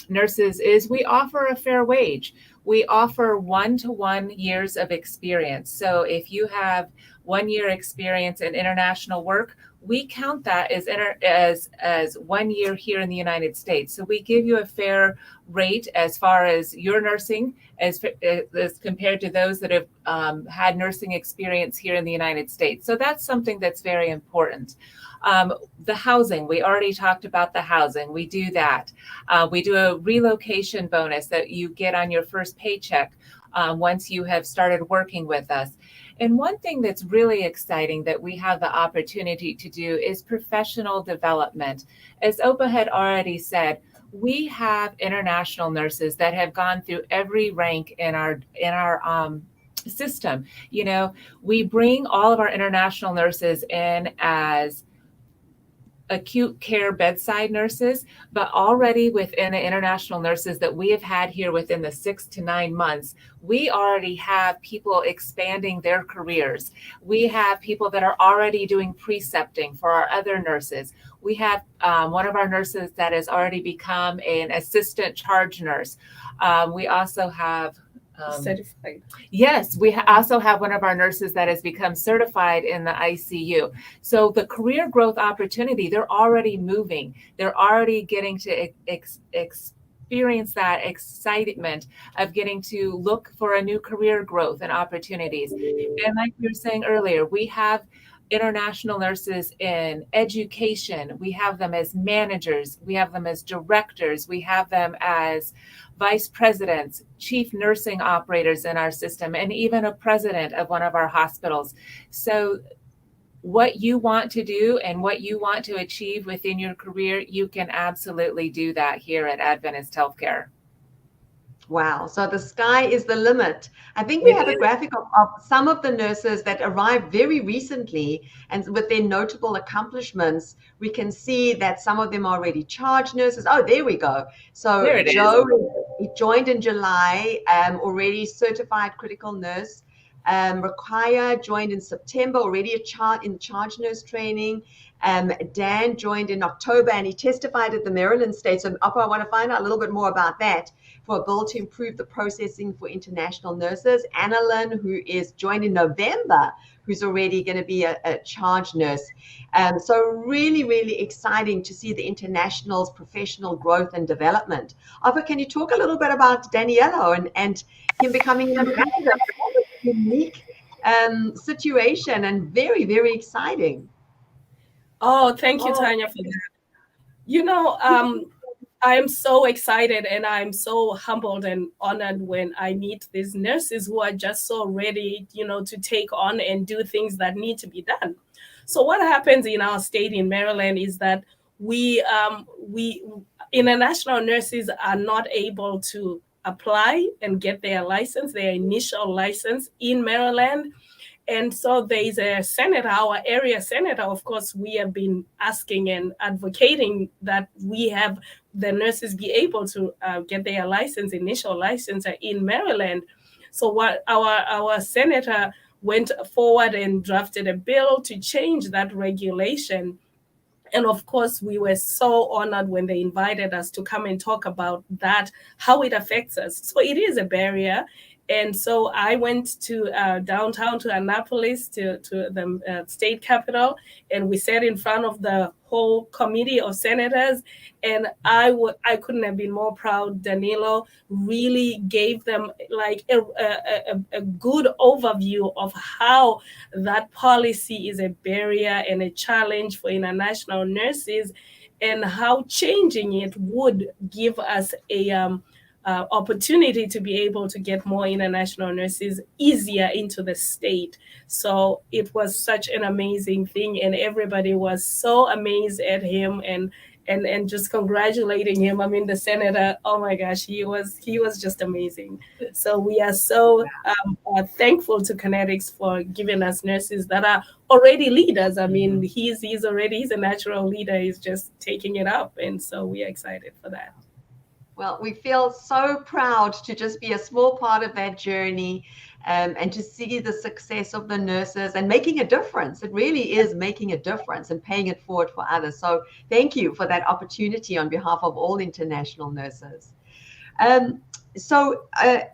nurses is we offer a fair wage. We offer 1-to-1 years of experience. So if you have 1 year experience in international work, we count that as 1 year here in the United States. So we give you a fair rate as far as your nursing as compared to those that have had nursing experience here in the United States. So that's something that's very important. The housing, we already talked about the housing. We do that. We do a relocation bonus that you get on your first paycheck once you have started working with us. And one thing that's really exciting that we have the opportunity to do is professional development. As Opa had already said, we have international nurses that have gone through every rank in our system. You know, we bring all of our international nurses in as acute care bedside nurses, but already within the international nurses that we have had here within the 6 to 9 months, we already have people expanding their careers. We have people that are already doing precepting for our other nurses. We have one of our nurses that has already become an assistant charge nurse. We also have certified. Yes, we also have one of our nurses that has become certified in the ICU. So the career growth opportunity, they're already moving. They're already getting to experience that excitement of getting to look for a new career growth and opportunities. And like we were saying earlier, we have international nurses in education. We have them as managers. We have them as directors. We have them as vice presidents, chief nursing operators in our system, and even a president of one of our hospitals. So what you want to do and what you want to achieve within your career, you can absolutely do that here at Adventist Healthcare. Wow. So the sky is the limit. I think we have a graphic of some of the nurses that arrived very recently, and with their notable accomplishments, we can see that some of them are already charge nurses. Oh, there we go. So There it is. Joe, he joined in July, already certified critical nurse. Rakaya joined in September, already in charge nurse training. Dan joined in October, and he testified at the Maryland State. So, Oppa, I want to find out a little bit more about that, for a bill to improve the processing for international nurses. Annalyn, who is joined in November, who's already going to be a charge nurse. So really, really exciting to see the international's professional growth and development. Oppa, can you talk a little bit about Daniello and him becoming an ambassador? Unique situation, and very, very exciting. Oh, thank you, Tanya, for that. You know, I am so excited and I'm so humbled and honored when I meet these nurses who are just so ready, to take on and do things that need to be done. So what happens in our state in Maryland is that we international nurses are not able to apply and get their license, their initial license in Maryland. And so there's a senator, our area senator, of course, we have been asking and advocating that we have the nurses be able to get their license, initial license in Maryland. So what our senator went forward and drafted a bill to change that regulation. And of course, we were so honored when they invited us to come and talk about that, how it affects us. So it is a barrier. And so I went to downtown to Annapolis, to the state capitol, and we sat in front of the whole committee of senators. And I couldn't have been more proud. Danilo really gave them like a good overview of how that policy is a barrier and a challenge for international nurses, and how changing it would give us a opportunity to be able to get more international nurses easier into the state. So it was such an amazing thing, and everybody was so amazed at him and just congratulating him. I mean, the senator, oh my gosh, he was just amazing. So we are so thankful to Connetics for giving us nurses that are already leaders. I mean, he's a natural leader. He's just taking it up, and so we are excited for that. Well, we feel so proud to just be a small part of that journey, and to see the success of the nurses and making a difference. It really is making a difference and paying it forward for others. So thank you for that opportunity on behalf of all international nurses. So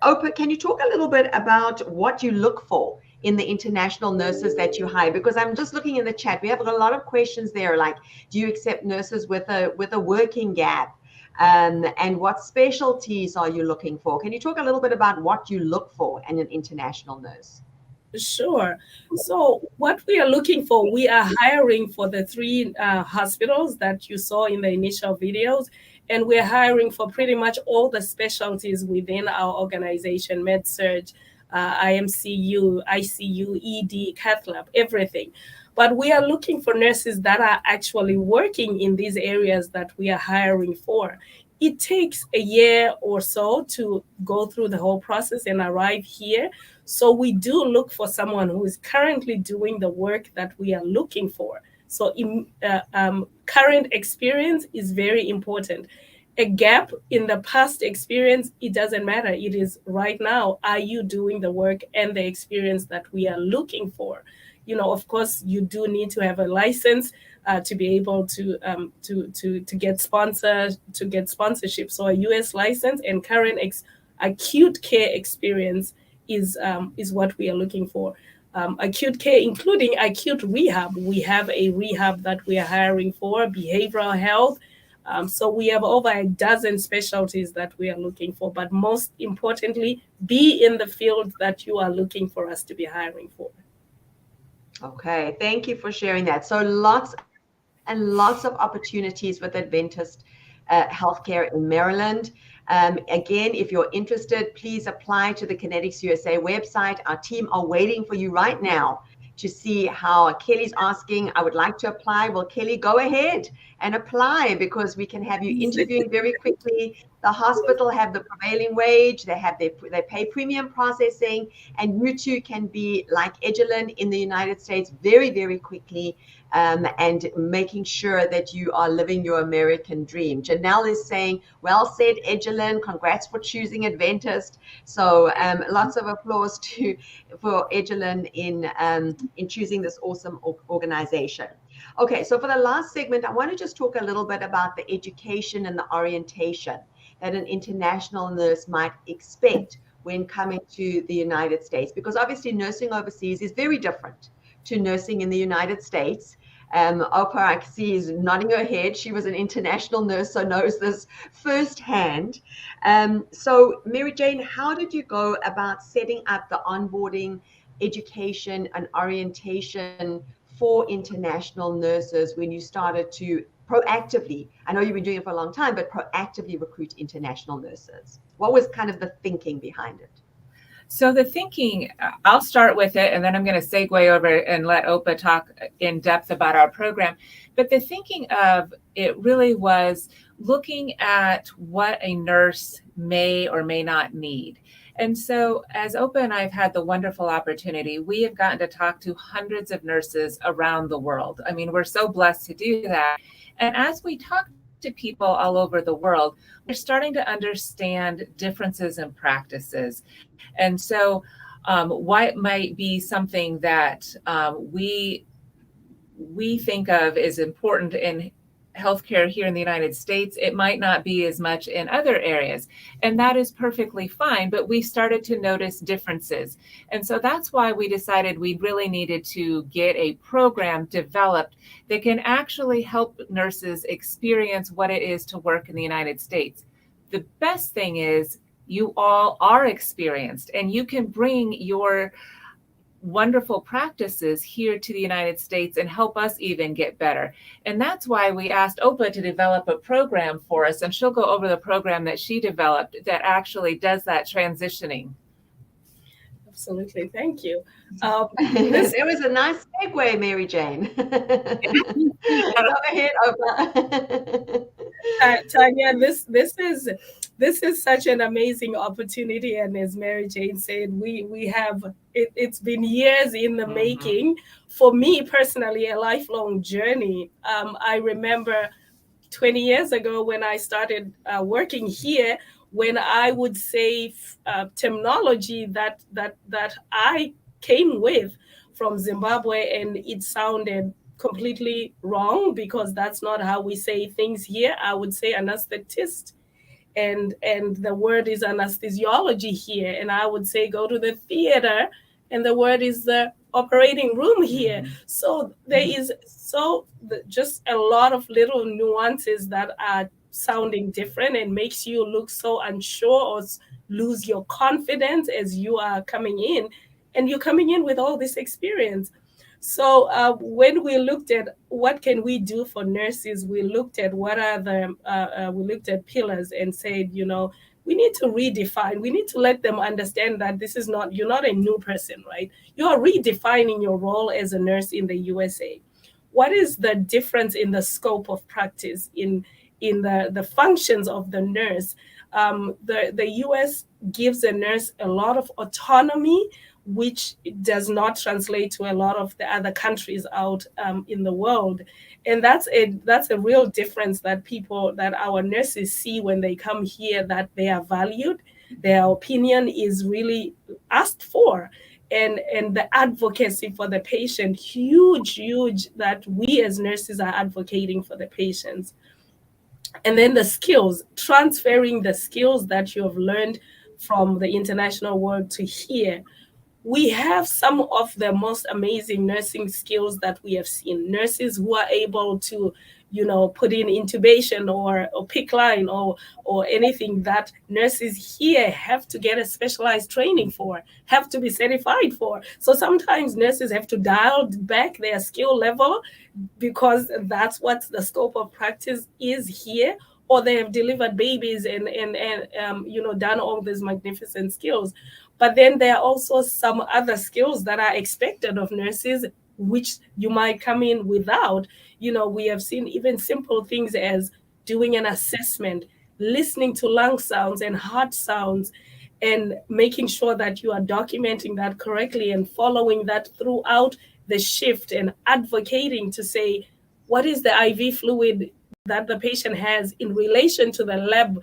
Opa, can you talk a little bit about what you look for in the international nurses that you hire? Because I'm just looking in the chat. We have a lot of questions there, like, do you accept nurses with a working gap? And what specialties are you looking for? Can you talk a little bit about what you look for in an international nurse? Sure. So what we are looking for, we are hiring for the three hospitals that you saw in the initial videos, and we're hiring for pretty much all the specialties within our organization: med-surg, IMCU, ICU, ED, cath lab, everything. But we are looking for nurses that are actually working in these areas that we are hiring for. It takes a year or so to go through the whole process and arrive here. So we do look for someone who is currently doing the work that we are looking for. So current experience is very important. A gap in the past experience, it doesn't matter. It is right now, are you doing the work and the experience that we are looking for? Of course, you do need to have a license to be able to get sponsorship. So a U.S. license and current acute care experience is what we are looking for. Acute care, including acute rehab. We have a rehab that we are hiring for, behavioral health. So we have over a dozen specialties that we are looking for. But most importantly, be in the field that you are looking for us to be hiring for. Okay, thank you for sharing that. So lots and lots of opportunities with Adventist healthcare in Maryland. Again, if you're interested, please apply to the Connetics USA website. Our team are waiting for you right now to see how Kelly's asking, I would like to apply. Well, Kelly, go ahead and apply because we can have you interviewing very quickly. The hospital have the prevailing wage, they pay premium processing, and you too can be like Edgelyn in the United States very, very quickly, and making sure that you are living your American dream. Janelle is saying, well said, Edgelyn. Congrats for choosing Adventist. So lots of applause for Edgelyn in choosing this awesome organization. Okay, so for the last segment, I want to just talk a little bit about the education and the orientation that an international nurse might expect when coming to the United States, because obviously nursing overseas is very different to nursing in the United States. Oprah, I see, is nodding her head. She was an international nurse, so knows this firsthand. So, Mary Jane, how did you go about setting up the onboarding, education, and orientation for international nurses when you started to proactively, I know you've been doing it for a long time, but proactively recruit international nurses? What was kind of the thinking behind it? So the thinking, I'll start with it, and then I'm going to segue over and let Opa talk in depth about our program. But the thinking of it really was looking at what a nurse may or may not need. And so as Opa and I have had the wonderful opportunity, we have gotten to talk to hundreds of nurses around the world. I mean, we're so blessed to do that. And as we talk to people all over the world, we're starting to understand differences in practices. And so what might be something that we think of as important in healthcare here in the United States, it might not be as much in other areas. And that is perfectly fine, but we started to notice differences. And so that's why we decided we really needed to get a program developed that can actually help nurses experience what it is to work in the United States. The best thing is you all are experienced and you can bring your wonderful practices here to the United States and help us even get better. And that's why we asked Opa to develop a program for us, and she'll go over the program that she developed that actually does that transitioning. Absolutely. Thank you. It was a nice segue, Mary Jane. Go ahead, Opa. Tanya, this is such an amazing opportunity, and as Mary Jane said, we have it's been years in the making. For me personally, a lifelong journey. I remember 20 years ago when I started working here, when I would say terminology that I came with from Zimbabwe, and it sounded completely wrong because that's not how we say things here. I would say anesthetist, and the word is anesthesiology here, and I would say go to the theater, and the word is the operating room here. So there is just a lot of little nuances that are sounding different and makes you look so unsure or lose your confidence as you are coming in, and you're coming in with all this experience. So when we looked at what can we do for nurses, we looked at what are we looked at pillars and said, we need to redefine. We need to let them understand that you're not a new person, right? You are redefining your role as a nurse in the USA. What is the difference in the scope of practice, in the functions of the nurse? The US gives a nurse a lot of autonomy, which does not translate to a lot of the other countries out in the world. And that's a real difference that our nurses see when they come here, that they are valued, their opinion is really asked for. And the advocacy for the patient, huge, that we as nurses are advocating for the patients. And then the skills, transferring the skills that you have learned from the international world to here. We have some of the most amazing nursing skills that we have seen. Nurses who are able to put in intubation or PIC line or anything that nurses here have to get a specialized training for, have to be certified for. So sometimes nurses have to dial back their skill level because that's what the scope of practice is here, or they have delivered babies and done all these magnificent skills. But then there are also some other skills that are expected of nurses which you might come in without. We have seen even simple things as doing an assessment, listening to lung sounds and heart sounds, and making sure that you are documenting that correctly and following that throughout the shift, and advocating to say, what is the IV fluid that the patient has in relation to the lab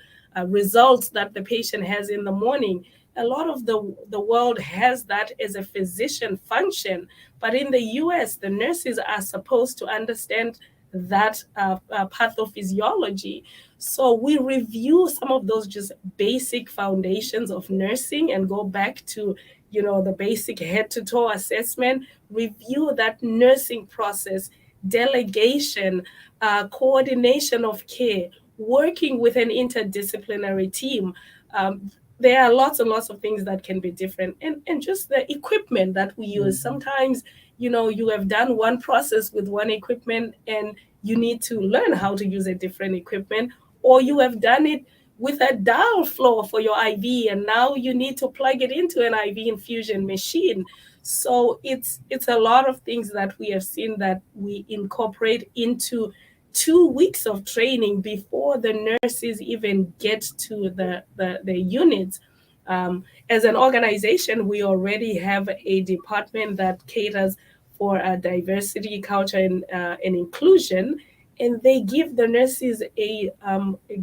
results that the patient has in the morning. A lot of the world has that as a physician function, but in the US, the nurses are supposed to understand that pathophysiology. So we review some of those just basic foundations of nursing and go back to the basic head to toe assessment, review that nursing process, delegation, coordination of care, working with an interdisciplinary team. There are lots and lots of things that can be different, and just the equipment that we use. Sometimes you have done one process with one equipment and you need to learn how to use a different equipment, or you have done it with a dial flow for your IV and now you need to plug it into an IV infusion machine. So it's a lot of things that we have seen that we incorporate into 2 weeks of training before the nurses even get to the units. As an organization, we already have a department that caters for diversity, culture, and inclusion, and they give the nurses a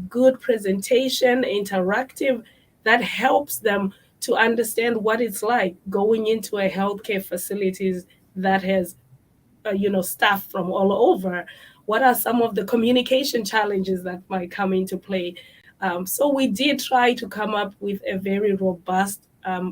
good presentation, interactive, that helps them to understand what it's like going into a healthcare facilities that has staff from all over. What are some of the communication challenges that might come into play? So we did try to come up with a very robust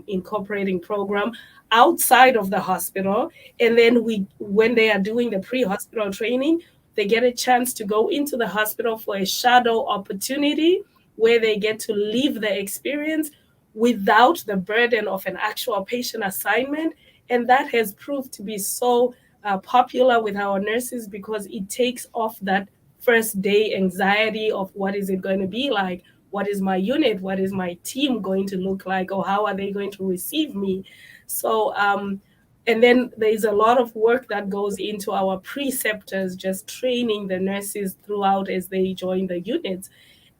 incorporating program outside of the hospital. And then when they are doing the pre-hospital training, they get a chance to go into the hospital for a shadow opportunity where they get to live the experience without the burden of an actual patient assignment. And that has proved to be so popular with our nurses because it takes off that first day anxiety of what is it going to be like? What is my unit? What is my team going to look like? Or how are they going to receive me? So, and then there's a lot of work that goes into our preceptors, just training the nurses throughout as they join the units.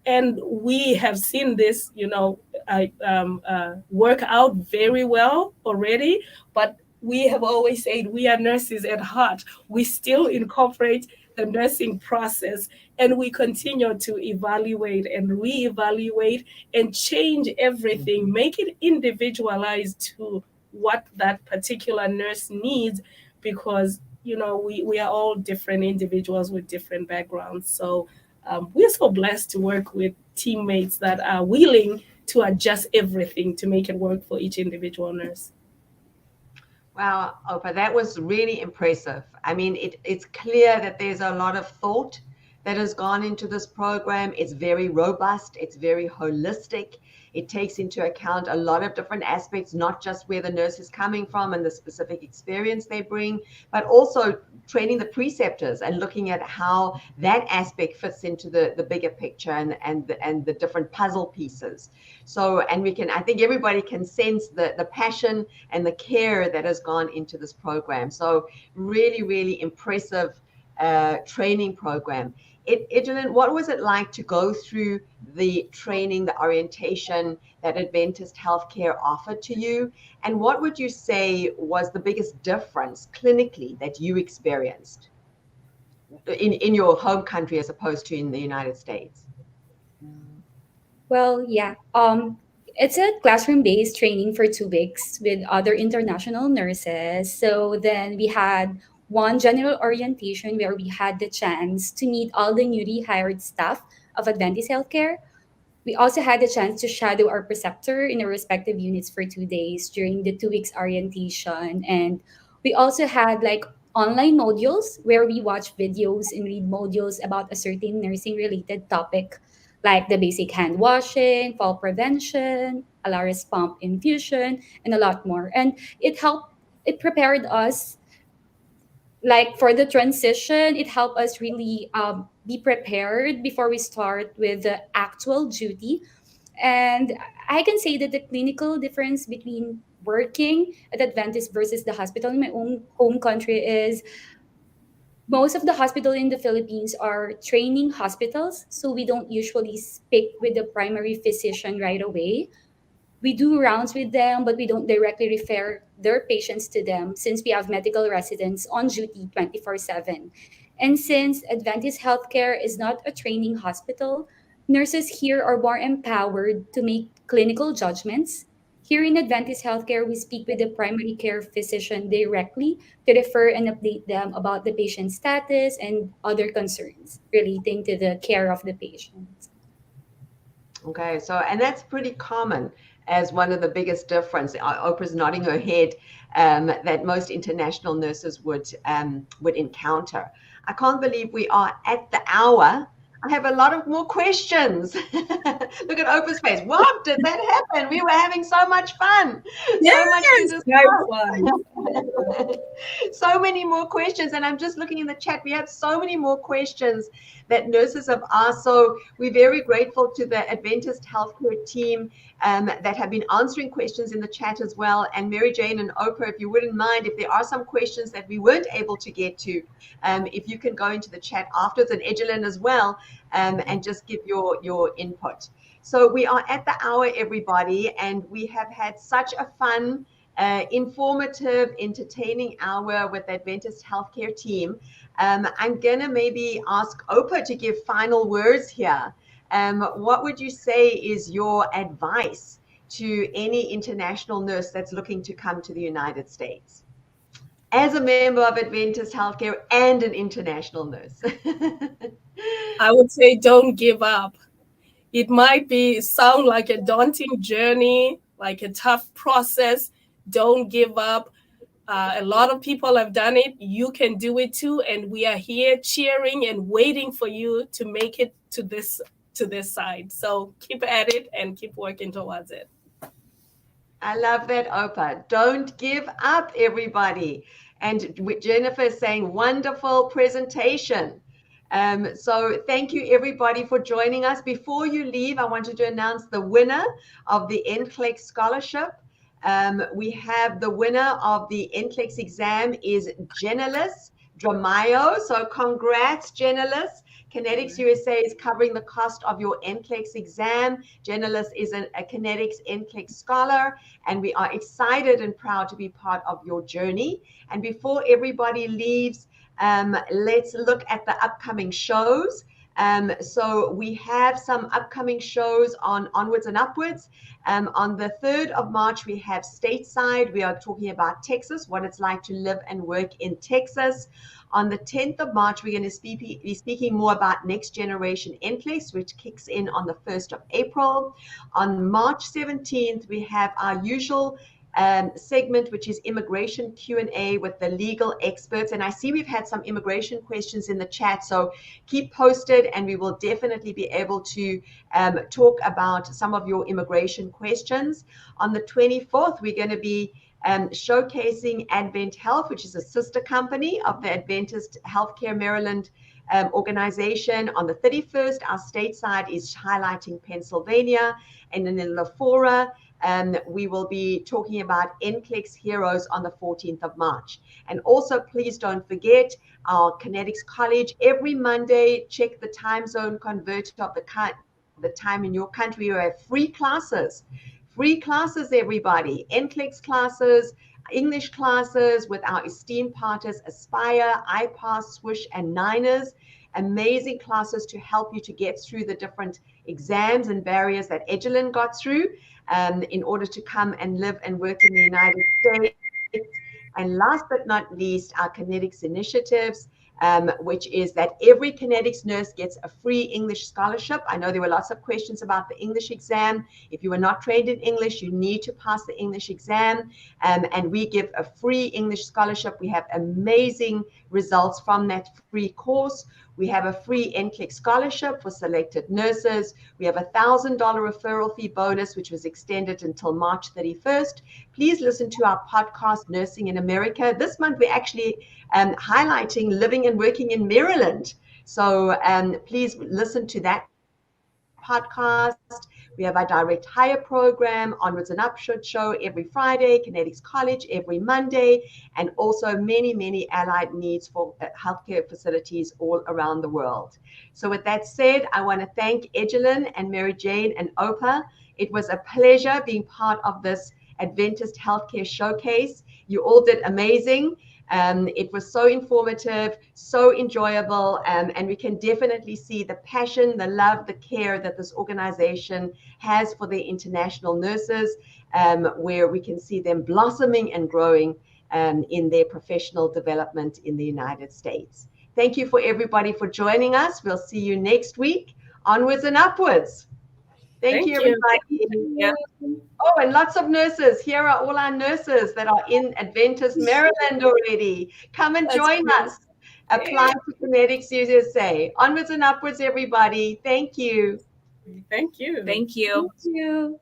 And we have seen this, work out very well already. But we have always said we are nurses at heart. We still incorporate the nursing process, and we continue to evaluate and reevaluate and change everything, make it individualized to what that particular nurse needs, because we are all different individuals with different backgrounds. So we're so blessed to work with teammates that are willing to adjust everything to make it work for each individual nurse. Wow, Opa, that was really impressive. I mean, it's clear that there's a lot of thought that has gone into this program. It's very robust, it's very holistic. It takes into account a lot of different aspects, not just where the nurse is coming from and the specific experience they bring, but also training the preceptors and looking at how that aspect fits into the bigger picture and the different puzzle pieces. So, and I think everybody can sense the passion and the care that has gone into this program. So really, really impressive training program. Idilin, what was it like to go through the training, the orientation that Adventist Healthcare offered to you? And what would you say was the biggest difference clinically that you experienced in your home country as opposed to in the United States? Well, yeah. It's a classroom-based training for 2 weeks with other international nurses. So then we had one general orientation where we had the chance to meet all the newly hired staff of Adventist Healthcare. We also had the chance to shadow our preceptor in our respective units for 2 days during the 2 weeks orientation. And we also had like online modules where we watch videos and read modules about a certain nursing related topic, like the basic hand washing, fall prevention, Alaris pump infusion, and a lot more. And it prepared us like for the transition. It helped us really be prepared before we start with the actual duty. And I can say that the clinical difference between working at Adventist versus the hospital in my own home country is most of the hospital in the Philippines are training hospitals, so we don't usually speak with the primary physician right away. We do rounds with them, but we don't directly refer their patients to them since we have medical residents on duty 24/7. And since Adventist Healthcare is not a training hospital, nurses here are more empowered to make clinical judgments. Here in Adventist Healthcare, we speak with the primary care physician directly to refer and update them about the patient's status and other concerns relating to the care of the patient. Okay, so and that's pretty common as one of the biggest difference. Oprah's nodding her head that most international nurses would encounter. I can't believe we are at the hour. I have a lot of more questions. Look at Oprah's face. What did that happen? We were having so much fun. So much to discuss. So many more questions. And I'm just looking in the chat. We have so many more questions that nurses have asked. So we're very grateful to the Adventist Healthcare team that have been answering questions in the chat as well. And Mary Jane and Oprah, if you wouldn't mind, if there are some questions that we weren't able to get to, if you can go into the chat afterwards, and Edgelyn as well, and just give your input. So we are at the hour, everybody, and we have had such a fun, informative, entertaining hour with the Adventist Healthcare team. I'm gonna maybe ask Oprah to give final words here. What would you say is your advice to any international nurse that's looking to come to the United States as a member of Adventist Healthcare and an international nurse? I would say don't give up. It might sound like a daunting journey, like a tough process. Don't give up. A lot of people have done it. You can do it too, and we are here cheering and waiting for you to make it to this side. So keep at it and keep working towards it. I love that, Oprah. Don't give up, everybody. And Jennifer is saying, wonderful presentation. So thank you, everybody, for joining us. Before you leave, I wanted to announce the winner of the NCLEX scholarship. We have the winner of the NCLEX exam is Jenelis Dramayo. So congrats, Jenelis. Connetics USA is covering the cost of your NCLEX exam. Jenelis is a Connetics NCLEX scholar, and we are excited and proud to be part of your journey. And before everybody leaves, let's look at the upcoming shows. So we have some upcoming shows on Onwards and Upwards. On the 3rd of March, we have Stateside. We are talking about Texas, what it's like to live and work in Texas. On the 10th of March, we're going to be speaking more about Next Generation NCLEX, which kicks in on the 1st of April. On March 17th, we have our usual segment, which is immigration Q&A with the legal experts. And I see we've had some immigration questions in the chat, so keep posted and we will definitely be able to talk about some of your immigration questions. On the 24th, we're going to be showcasing Advent Health, which is a sister company of the Adventist Healthcare Maryland organization. On the 31st, our stateside is highlighting Pennsylvania. And then in La Fora, we will be talking about NCLEX Heroes on the 14th of March. And also, please don't forget our Connetics College. Every Monday, check the time zone converter of the time in your country. We have free classes. Free classes, everybody. NCLEX classes, English classes with our esteemed partners, Aspire, iPass, Swish, and Niners. Amazing classes to help you to get through the different exams and barriers that Edgelyn got through in order to come and live and work in the United States. And last but not least, our Connetics initiatives. which is that every Connetics nurse gets a free English scholarship. I know there were lots of questions about the English exam. If you are not trained in English, you need to pass the English exam. And we give a free English scholarship. We have amazing results from that free course. We have a free NCLEX scholarship for selected nurses. We have a $1,000 referral fee bonus, which was extended until March 31st. Please listen to our podcast, Nursing in America. This month, we're actually highlighting living and working in Maryland. So please listen to that podcast. We have our direct hire program, Onwards and Upwards show every Friday, Connetics College every Monday, and also many, many allied needs for healthcare facilities all around the world. So with that said, I want to thank Egelin and Mary Jane and Opa. It was a pleasure being part of this Adventist Healthcare Showcase. You all did amazing. It was so informative, so enjoyable, and we can definitely see the passion, the love, the care that this organization has for their international nurses, where we can see them blossoming and growing in their professional development in the United States. Thank you for everybody for joining us. We'll see you next week. Onwards and upwards. Thank you, everybody. Yeah. Oh, and lots of nurses. Here are all our nurses that are in Adventist, Maryland already. Come and join us. Apply to Connetics USA. Onwards and upwards, everybody. Thank you. Thank you. Thank you. Thank you.